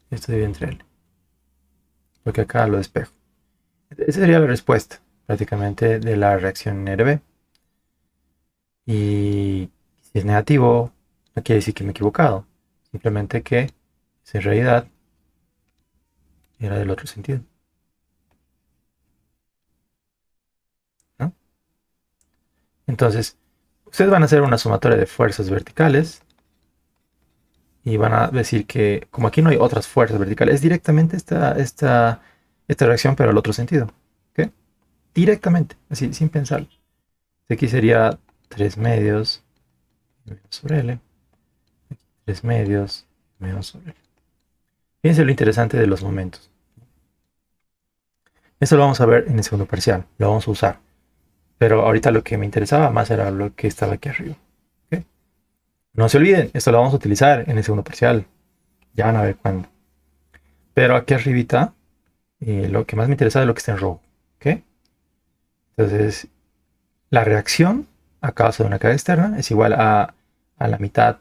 Esto divide entre L. Porque acá lo despejo. Esa sería la respuesta, prácticamente, de la reacción en RB. Y si es negativo, no quiere decir que me he equivocado. Simplemente que en realidad era del otro sentido, ¿no? Entonces, ustedes van a hacer una sumatoria de fuerzas verticales y van a decir que, como aquí no hay otras fuerzas verticales, es directamente esta reacción, pero al otro sentido. ¿Ok? Directamente, así, sin pensar. Aquí sería 3 medios sobre L. 3 medios menos sobre L. Fíjense lo interesante de los momentos. Eso lo vamos a ver en el segundo parcial, lo vamos a usar. Pero ahorita lo que me interesaba más era lo que estaba aquí arriba. ¿Okay? No se olviden, esto lo vamos a utilizar en el segundo parcial. Ya van a ver cuándo. Pero aquí arribita, lo que más me interesa es lo que está en rojo. ¿Okay? Entonces, la reacción a causa de una carga externa es igual a la mitad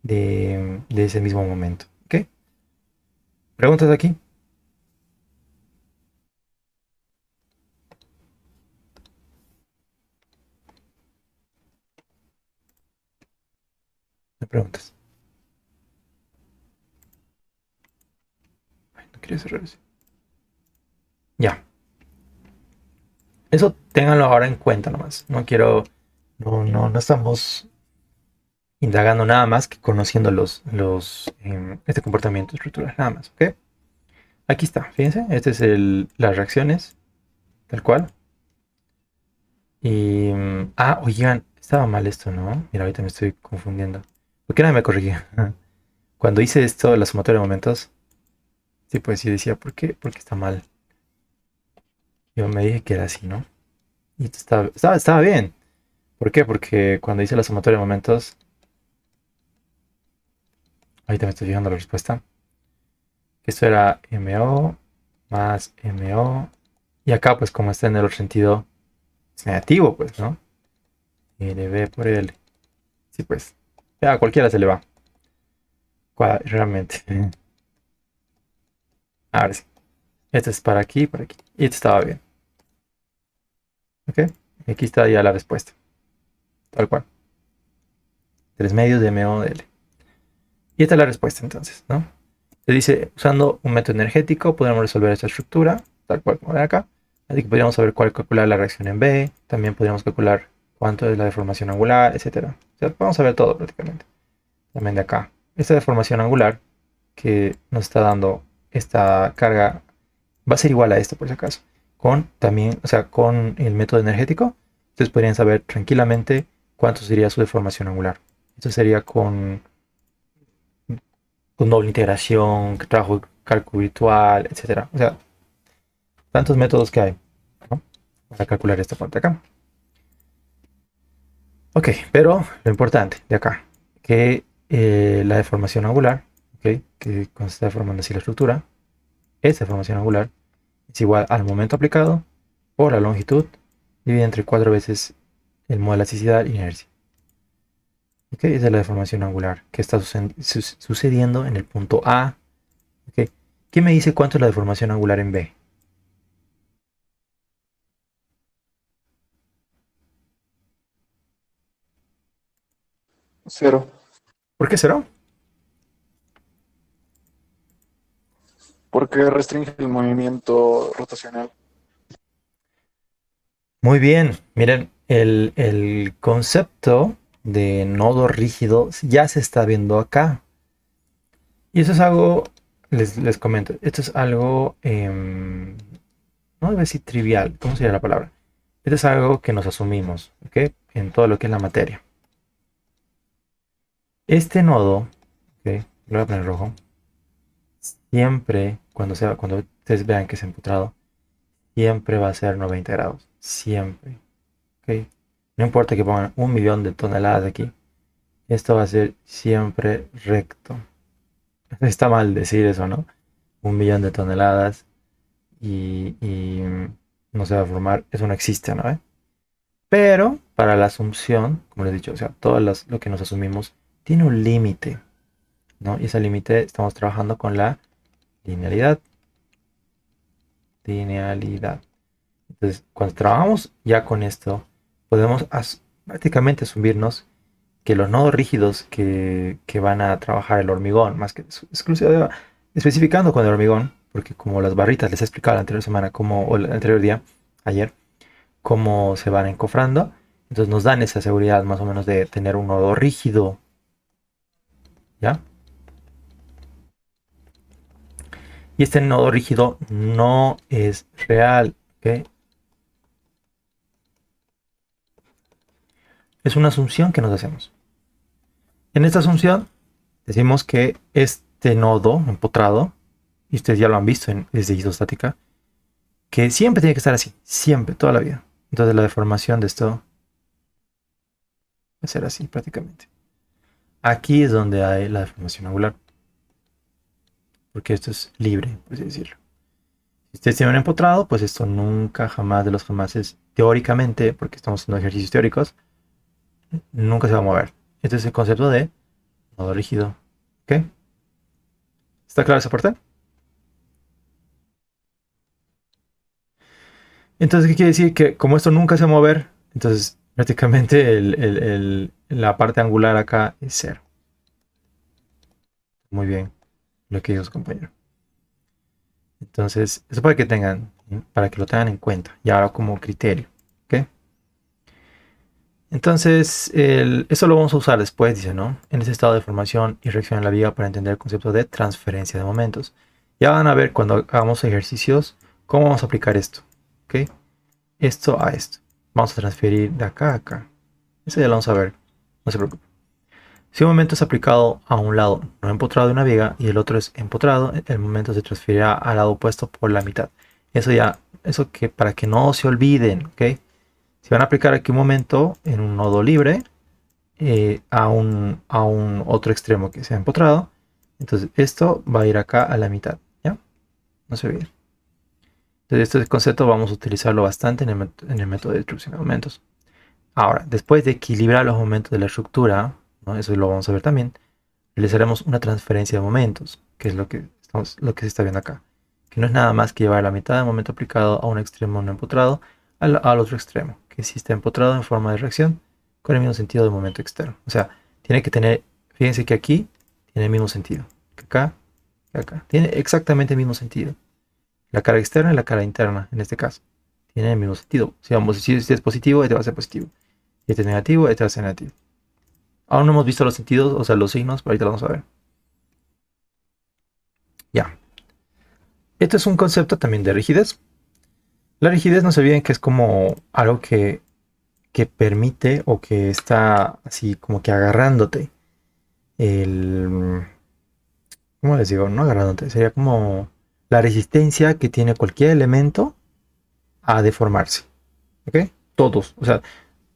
de ese mismo momento. ¿Okay? ¿Preguntas aquí? ¿Me preguntas? Ay, no quería cerrar eso. Ya. Eso ténganlo ahora en cuenta nomás. No quiero. No estamos indagando nada más que conociendo este comportamiento estructural, nada más, ¿ok? Aquí está, fíjense, este es las reacciones, tal cual. Y, oigan, estaba mal esto, ¿no? Mira, ahorita me estoy confundiendo. ¿Por qué nadie me corrigía? Cuando hice esto, la sumatoria de momentos, sí, pues sí decía, ¿por qué? Porque está mal. Yo me dije que era así, ¿no? Y esto estaba bien. ¿Por qué? Porque cuando hice la sumatoria de momentos, ahorita me estoy fijando la respuesta. Esto era MO más MO. Y acá, pues como está en el otro sentido, es negativo, pues, ¿no? LB por L. Sí, pues. Ya a cualquiera se le va. Realmente. Ahora sí. Este es para aquí y para aquí. Y este estaba bien. ¿Ok? Y aquí está ya la respuesta. Tal cual. 3 medios de MO de L. Y esta es la respuesta entonces, ¿no? Se dice, usando un método energético podemos resolver esta estructura, tal cual como de acá. Así que podríamos saber cuál calcular la reacción en B. También podríamos calcular cuánto es la deformación angular, etcétera. O sea, vamos a ver todo prácticamente. También de acá. Esta deformación angular que nos está dando esta carga va a ser igual a esto por si acaso. Con también, o sea, con el método energético, ustedes podrían saber tranquilamente cuánto sería su deformación angular. Esto sería con doble integración, trabajo cálculo virtual, etcétera. O sea, tantos métodos que hay, ¿no? Para calcular esta parte de acá. Ok, pero lo importante de acá, que la deformación angular, okay, que cuando se está deformando así la estructura, esta deformación angular es igual al momento aplicado por la longitud dividida entre 4 veces el modo de elasticidad y inercia. ¿Ok? Esa es la deformación angular que está sucediendo en el punto A. ¿Ok? ¿Qué me dice cuánto es la deformación angular en B? Cero, ¿Por qué cero? porque restringe el movimiento rotacional. Muy bien, miren, el concepto de nodo rígido ya se está viendo acá. Y eso es algo, les comento, esto es algo, no debe decir trivial, ¿cómo sería la palabra? Esto es algo que nos asumimos, ¿ok? En todo lo que es la materia. Este nodo, ¿ok? Lo voy a poner rojo, siempre, cuando ustedes vean que es empotrado, siempre va a ser 90 grados, siempre, ¿ok? No importa que pongan 1.000.000 de toneladas aquí, esto va a ser siempre recto. Está mal decir eso, ¿no? 1.000.000 de toneladas y no se va a formar, eso no existe, ¿no? Pero para la asunción, como les he dicho, o sea, lo que nos asumimos tiene un límite, ¿no? Y ese límite estamos trabajando con la linealidad. Linealidad. Entonces, cuando trabajamos ya con esto, podemos prácticamente asumirnos que los nodos rígidos que van a trabajar el hormigón, más que exclusiva, especificando con el hormigón, porque como las barritas les he explicado la anterior semana, o el anterior día, ayer, cómo se van encofrando, entonces nos dan esa seguridad más o menos de tener un nodo rígido, ¿ya? Y este nodo rígido no es real, ¿ok? Es una asunción que nos hacemos. En esta asunción decimos que este nodo empotrado, y ustedes ya lo han visto desde isostática, que siempre tiene que estar así, siempre, toda la vida. Entonces la deformación de esto va a ser así prácticamente. Aquí es donde hay la deformación angular, porque esto es libre, por así decirlo. Si ustedes tienen un empotrado, pues esto nunca, jamás de los jamases, teóricamente, porque estamos haciendo ejercicios teóricos, nunca se va a mover. Este es el concepto de nodo rígido. ¿Ok? ¿Está clara esa parte? Entonces, ¿qué quiere decir? Que como esto nunca se va a mover, entonces prácticamente la parte angular acá es cero. Muy bien, lo que dijo su compañero. Entonces, eso para que lo tengan en cuenta, y ahora como criterio. ¿Ok? Entonces, eso lo vamos a usar después, dice, ¿no? En ese estado de formación y reacción en la viga para entender el concepto de transferencia de momentos. Ya van a ver cuando hagamos ejercicios cómo vamos a aplicar esto. ¿Ok? Esto a esto. Vamos a transferir de acá a acá. Eso ya lo vamos a ver. No se preocupe. Si un momento es aplicado a un lado no empotrado de una viga y el otro es empotrado, el momento se transferirá al lado opuesto por la mitad. Eso que para que no se olviden, ¿ok? Si van a aplicar aquí un momento en un nodo libre a un otro extremo que sea empotrado, entonces esto va a ir acá a la mitad, ¿ya? No se olviden. Entonces este concepto vamos a utilizarlo bastante en el método de distribución de momentos. Ahora, después de equilibrar los momentos de la estructura, ¿no? Eso lo vamos a ver también, realizaremos una transferencia de momentos, que es lo que se está viendo acá, que no es nada más que llevar la mitad del momento aplicado a un extremo no empotrado al otro extremo, que si está empotrado en forma de reacción con el mismo sentido del momento externo. O sea, tiene que tener, fíjense que aquí tiene el mismo sentido, que acá. Tiene exactamente el mismo sentido. La carga externa y la carga interna, en este caso, tienen el mismo sentido. Si este es positivo, este va a ser positivo. Si este es negativo, este va a ser negativo. Aún no hemos visto los sentidos, o sea, los signos, pero ahorita lo vamos a ver. Ya. Esto es un concepto también de rigidez. La rigidez no se olviden que es como algo que permite o que está así como que agarrándote. El, ¿Cómo les digo? No agarrándote, sería como la resistencia que tiene cualquier elemento a deformarse. ¿Ok? Todos, o sea,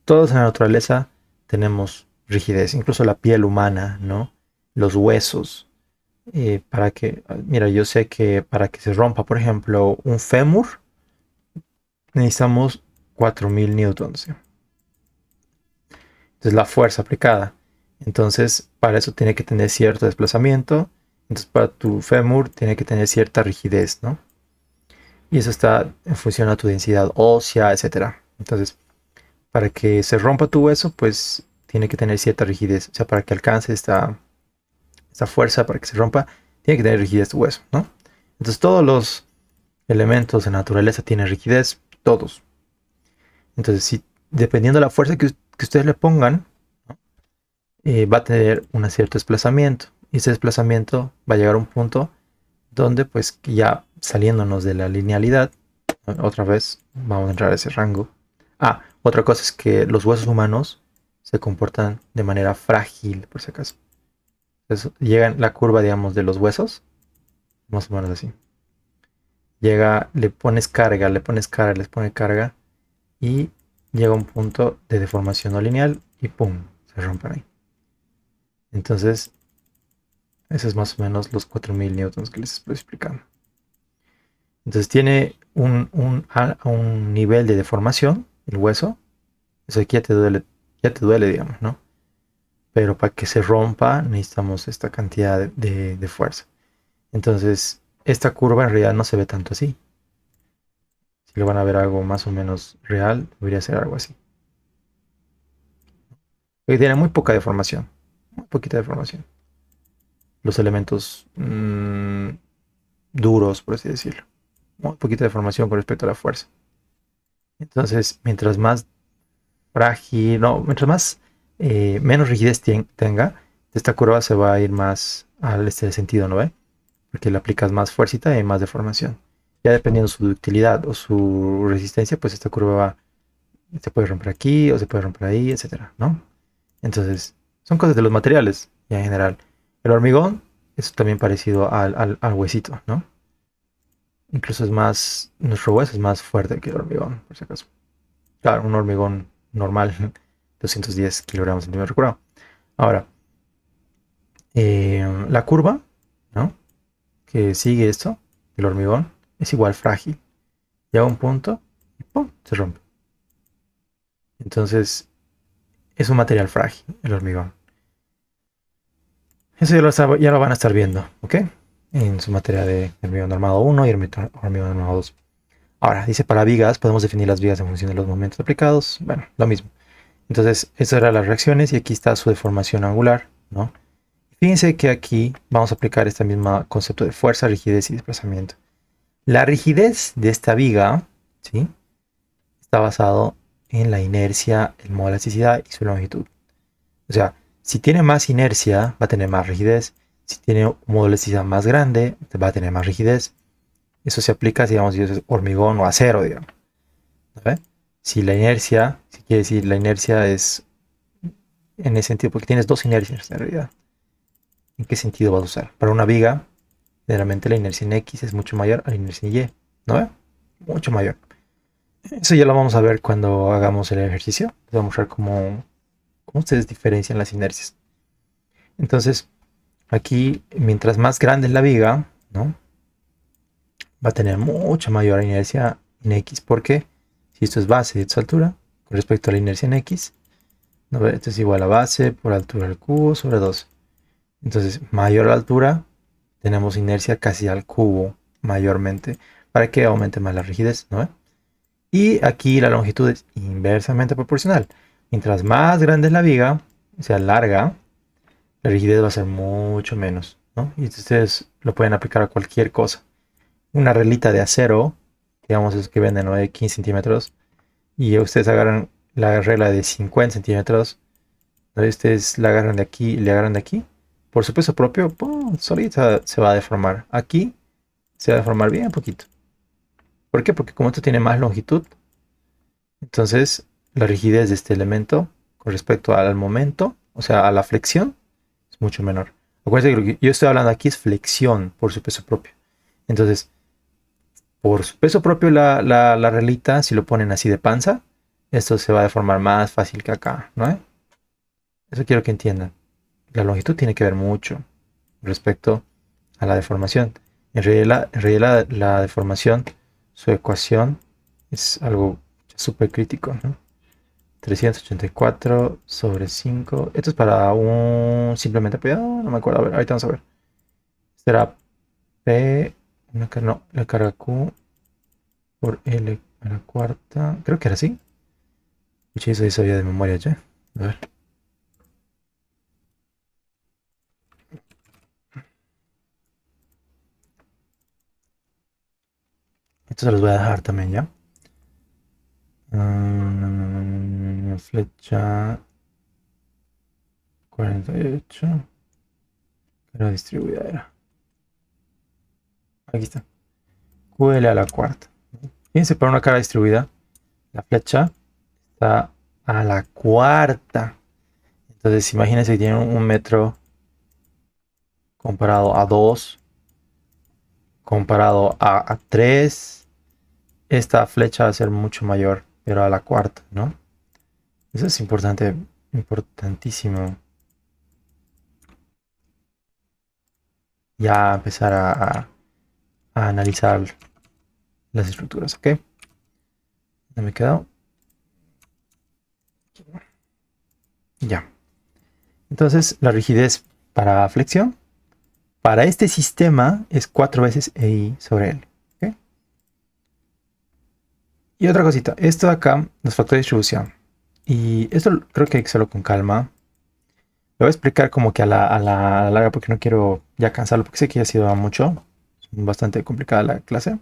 todos en la naturaleza tenemos rigidez, incluso la piel humana, ¿no? Los huesos. Mira, yo sé que para que se rompa, por ejemplo, un fémur, necesitamos 4.000 newtons. ¿Sí? Entonces la fuerza aplicada. Entonces, para eso tiene que tener cierto desplazamiento. Entonces, para tu fémur tiene que tener cierta rigidez, ¿no? Y eso está en función a tu densidad ósea, etcétera. Entonces, para que se rompa tu hueso, pues tiene que tener cierta rigidez. O sea, para que alcance esta fuerza, para que se rompa, tiene que tener rigidez tu hueso, ¿no? Entonces, todos los elementos de naturaleza tienen rigidez, todos. Entonces, si, dependiendo de la fuerza que ustedes le pongan, ¿no? Va a tener un cierto desplazamiento. Y ese desplazamiento va a llegar a un punto donde, pues, ya saliéndonos de la linealidad, otra vez vamos a entrar a ese rango. Ah, otra cosa es que los huesos humanos se comportan de manera frágil, por si acaso. Entonces, llega la curva, digamos, de los huesos, más o menos así. Llega, le pones carga, les pone carga y llega a un punto de deformación no lineal y ¡pum! Se rompen ahí. Entonces, eso es más o menos los 4000 newtons que les estoy explicando. Entonces tiene un nivel de deformación, el hueso. Eso aquí ya te duele, digamos, ¿no? Pero para que se rompa necesitamos esta cantidad de fuerza. Entonces, esta curva en realidad no se ve tanto así. Si lo van a ver algo más o menos real, debería ser algo así. Porque tiene muy poca deformación. Muy poquita deformación. Los elementos duros, por así decirlo. Muy poquita deformación con respecto a la fuerza. Entonces, mientras más frágil, no, mientras más menos rigidez tenga, esta curva se va a ir más al este sentido, ¿no ve? Porque le aplicas más fuercita y más deformación. Ya dependiendo de su ductilidad o su resistencia, pues esta curva se puede romper aquí o se puede romper ahí, etcétera, ¿no? Entonces, son cosas de los materiales, ya en general. El hormigón es también parecido al huesito, ¿no? Incluso es más, nuestro hueso es más fuerte que el hormigón, por si acaso. Claro, un hormigón normal, 210 kilogramos centímetro cuadrado. Ahora, la curva, ¿no? Que sigue esto, el hormigón, es igual frágil. Llega a un punto y ¡pum! Se rompe. Entonces, es un material frágil, el hormigón. Eso ya lo van a estar viendo, ¿ok? En su materia de hormigón armado 1 y hormigón armado 2. Ahora, dice para vigas, podemos definir las vigas en función de los momentos aplicados. Bueno, lo mismo. Entonces, esas eran las reacciones y aquí está su deformación angular, ¿no? Fíjense que aquí vamos a aplicar este mismo concepto de fuerza, rigidez y desplazamiento. La rigidez de esta viga, ¿sí? Está basado en la inercia, el modo de elasticidad y su longitud. O sea, si tiene más inercia, va a tener más rigidez. Si tiene un modo de elasticidad más grande, va a tener más rigidez. Eso se aplica, digamos, si es hormigón o acero, digamos. ¿Ve? Si la inercia, si quiere decir la inercia es en ese sentido, porque tienes dos inercias en realidad. ¿En qué sentido vas a usar? Para una viga, generalmente la inercia en X es mucho mayor a la inercia en Y, ¿no ve? Mucho mayor. Eso ya lo vamos a ver cuando hagamos el ejercicio. Les voy a mostrar cómo ustedes diferencian las inercias. Entonces, aquí, mientras más grande es la viga, ¿no? Va a tener mucha mayor inercia en X, porque si esto es base y esto es altura, con respecto a la inercia en X, ¿no? Esto es igual a base por altura al cubo sobre 2. Entonces, mayor la altura, tenemos inercia casi al cubo, mayormente, para que aumente más la rigidez, ¿no? Y aquí la longitud es inversamente proporcional. Mientras más grande es la viga, o sea, larga, la rigidez va a ser mucho menos, ¿no? Y ustedes lo pueden aplicar a cualquier cosa. Una relita de acero, digamos, es que venden, ¿no? De 15 centímetros, y ustedes agarran la regla de 50 centímetros, ¿no? Y ustedes la agarran de aquí y le agarran de aquí. Por su peso propio, ¡pum! Solita se va a deformar. Aquí se va a deformar bien poquito. ¿Por qué? Porque como esto tiene más longitud, entonces la rigidez de este elemento con respecto al momento, o sea, a la flexión, es mucho menor. Acuérdense que lo que yo estoy hablando aquí es flexión por su peso propio. Entonces, por su peso propio la relita, si lo ponen así de panza, esto se va a deformar más fácil que acá, ¿no? Eso quiero que entiendan. La longitud tiene que ver mucho respecto a la deformación. En realidad la deformación, su ecuación es algo súper crítico, ¿no? 384 sobre 5. Esto es para un simplemente apoyado. No me acuerdo. A ver, ahorita vamos a ver. Será P. No, la carga Q por L a la cuarta. Creo que era así. Pucha, eso ya sabía de memoria ya. A ver. Esto se los voy a dejar también ya. Flecha 48. Pero distribuida era. Aquí está. QL a la cuarta. Fíjense, para una cara distribuida, la flecha está a la cuarta. Entonces, imagínense que tienen un metro comparado a 2, comparado a 3. Esta flecha va a ser mucho mayor, pero a la cuarta, ¿no? Eso es importante, importantísimo. Ya empezar a analizar las estructuras, ¿ok? ¿Dónde me he quedado? Ya. Entonces, la rigidez para flexión, para este sistema es 4 veces EI sobre L. ¿Ok? Y otra cosita, esto de acá, los factores de distribución. Y esto creo que hay que hacerlo con calma. Lo voy a explicar como que a la larga porque no quiero ya cansarlo, porque sé que ya ha sido mucho. Es bastante complicada la clase.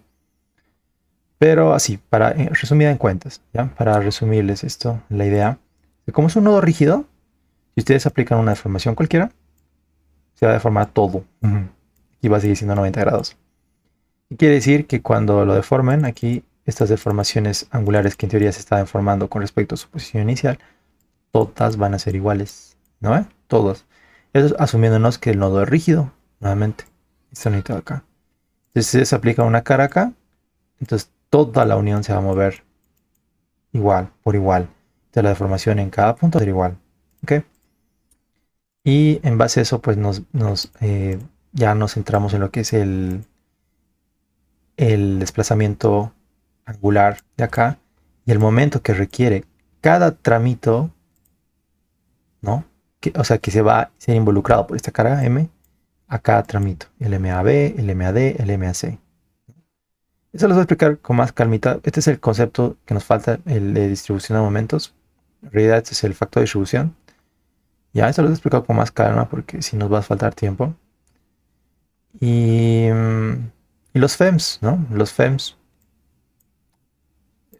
Pero así, para resumida en cuentas, ¿ya? Para resumirles esto, la idea de cómo es un nodo rígido, si ustedes aplican una deformación cualquiera, se va a deformar todo. Y va a seguir siendo 90 grados. Y quiere decir que cuando lo deformen, aquí estas deformaciones angulares que en teoría se están formando con respecto a su posición inicial, todas van a ser iguales, ¿no? Todas. Eso es asumiéndonos que el nodo es rígido, nuevamente. Este nodito de acá. Entonces se aplica una cara acá, entonces toda la unión se va a mover igual, por igual. Entonces la deformación en cada punto va a ser igual. ¿Ok? Y en base a eso, pues ya nos centramos en lo que es el desplazamiento angular de acá y el momento que requiere cada tramito, ¿no? O sea, que se va a ser involucrado por esta carga M a cada tramito. El MAB, el MAD, el MAC. Eso lo voy a explicar con más calmita. Este es el concepto que nos falta, el de distribución de momentos. En realidad este es el factor de distribución. Ya, eso lo he explicado con más calma porque si nos va a faltar tiempo. Y los FEMS, ¿no? Los FEMS.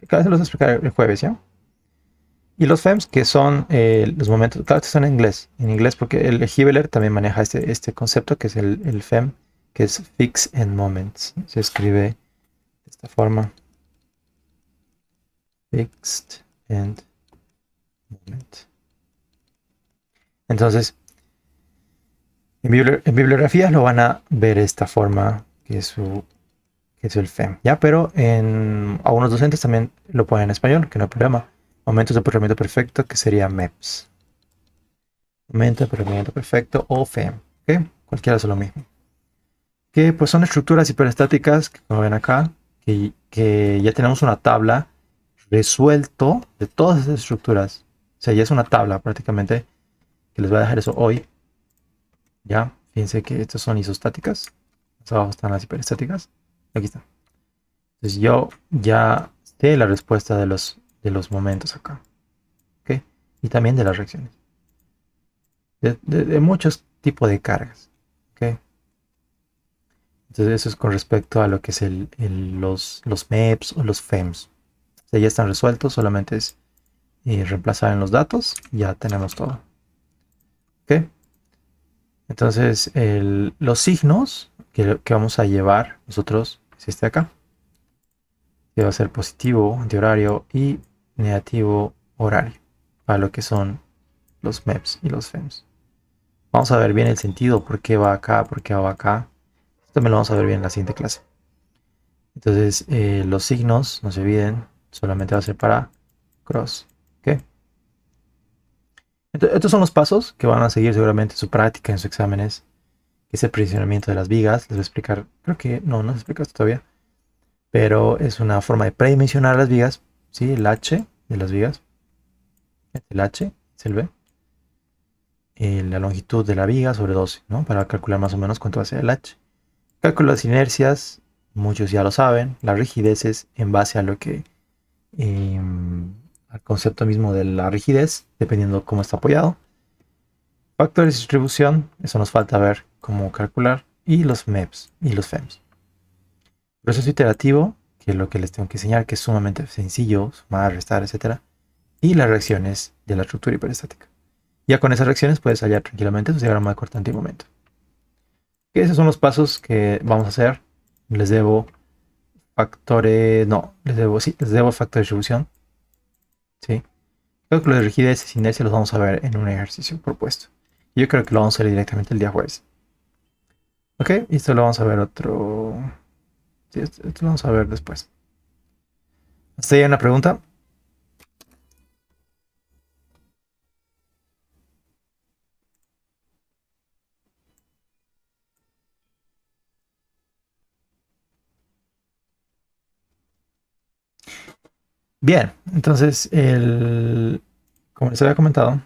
Cada vez los voy a explicar el jueves, ¿ya? Y los FEMS, que son los momentos, claro, estos son en inglés porque el Hibbeler también maneja este concepto que es el FEM, que es Fixed End Moments. Se escribe de esta forma. Fixed End Moment. Entonces, en bibliografía lo van a ver de esta forma, que es el FEM, ¿ya? Pero algunos docentes también lo ponen en español, que no hay problema. Momentos de apoderamiento perfecto, que sería MEPS. Momento de apoderamiento perfecto o FEM, ¿ok? Cualquiera es lo mismo. Que pues son estructuras hiperestáticas, que como ven acá, que ya tenemos una tabla resuelto de todas esas estructuras. O sea, ya es una tabla prácticamente, que les voy a dejar eso hoy. Ya, fíjense que estas son isostáticas. Más abajo están las hiperestáticas. Aquí está. Entonces yo ya sé la respuesta de los momentos acá. ¿Ok? Y también de las reacciones. De muchos tipos de cargas. ¿Ok? Entonces eso es con respecto a lo que es los MEPS o los FEMS. O sea, ya están resueltos, solamente es reemplazar en los datos y ya tenemos todo. ¿Ok? Entonces los signos que vamos a llevar nosotros es este de acá. Que va a ser positivo, antihorario y negativo horario. Para lo que son los MEPS y los FEMS. Vamos a ver bien el sentido, por qué va acá, por qué va acá. Esto también lo vamos a ver bien en la siguiente clase. Entonces, los signos, no se olviden, solamente va a ser para cross. ¿Ok? Estos son los pasos que van a seguir seguramente en su práctica, en sus exámenes. Que es el posicionamiento de las vigas. Les voy a explicar, creo que no se explica esto todavía. Pero es una forma de predimensionar las vigas, ¿sí? El H de las vigas. es el H, es el B. La longitud de la viga sobre 12, ¿no? Para calcular más o menos cuánto va a ser el H. Cálculo de las inercias, muchos ya lo saben. Las rigideces en base a lo que... al concepto mismo de la rigidez, dependiendo cómo está apoyado. Factores de distribución, eso nos falta ver cómo calcular. Y los MEPs y los FEMs. Proceso iterativo, que es lo que les tengo que enseñar, que es sumamente sencillo, sumar, restar, etc. Y las reacciones de la estructura hiperestática. Ya con esas reacciones puedes hallar tranquilamente su diagrama de cortante y momento. Que esos son los pasos que vamos a hacer. Les debo factores, no, les debo factor de distribución. ¿Sí? Cálculo de rigidez y inercia los vamos a ver en un ejercicio propuesto. Yo creo que lo vamos a ver directamente el día jueves. Ok, y esto lo vamos a ver otro... Sí, esto lo vamos a ver después. ¿Hasta ahí una pregunta? Bien, entonces, como les había comentado,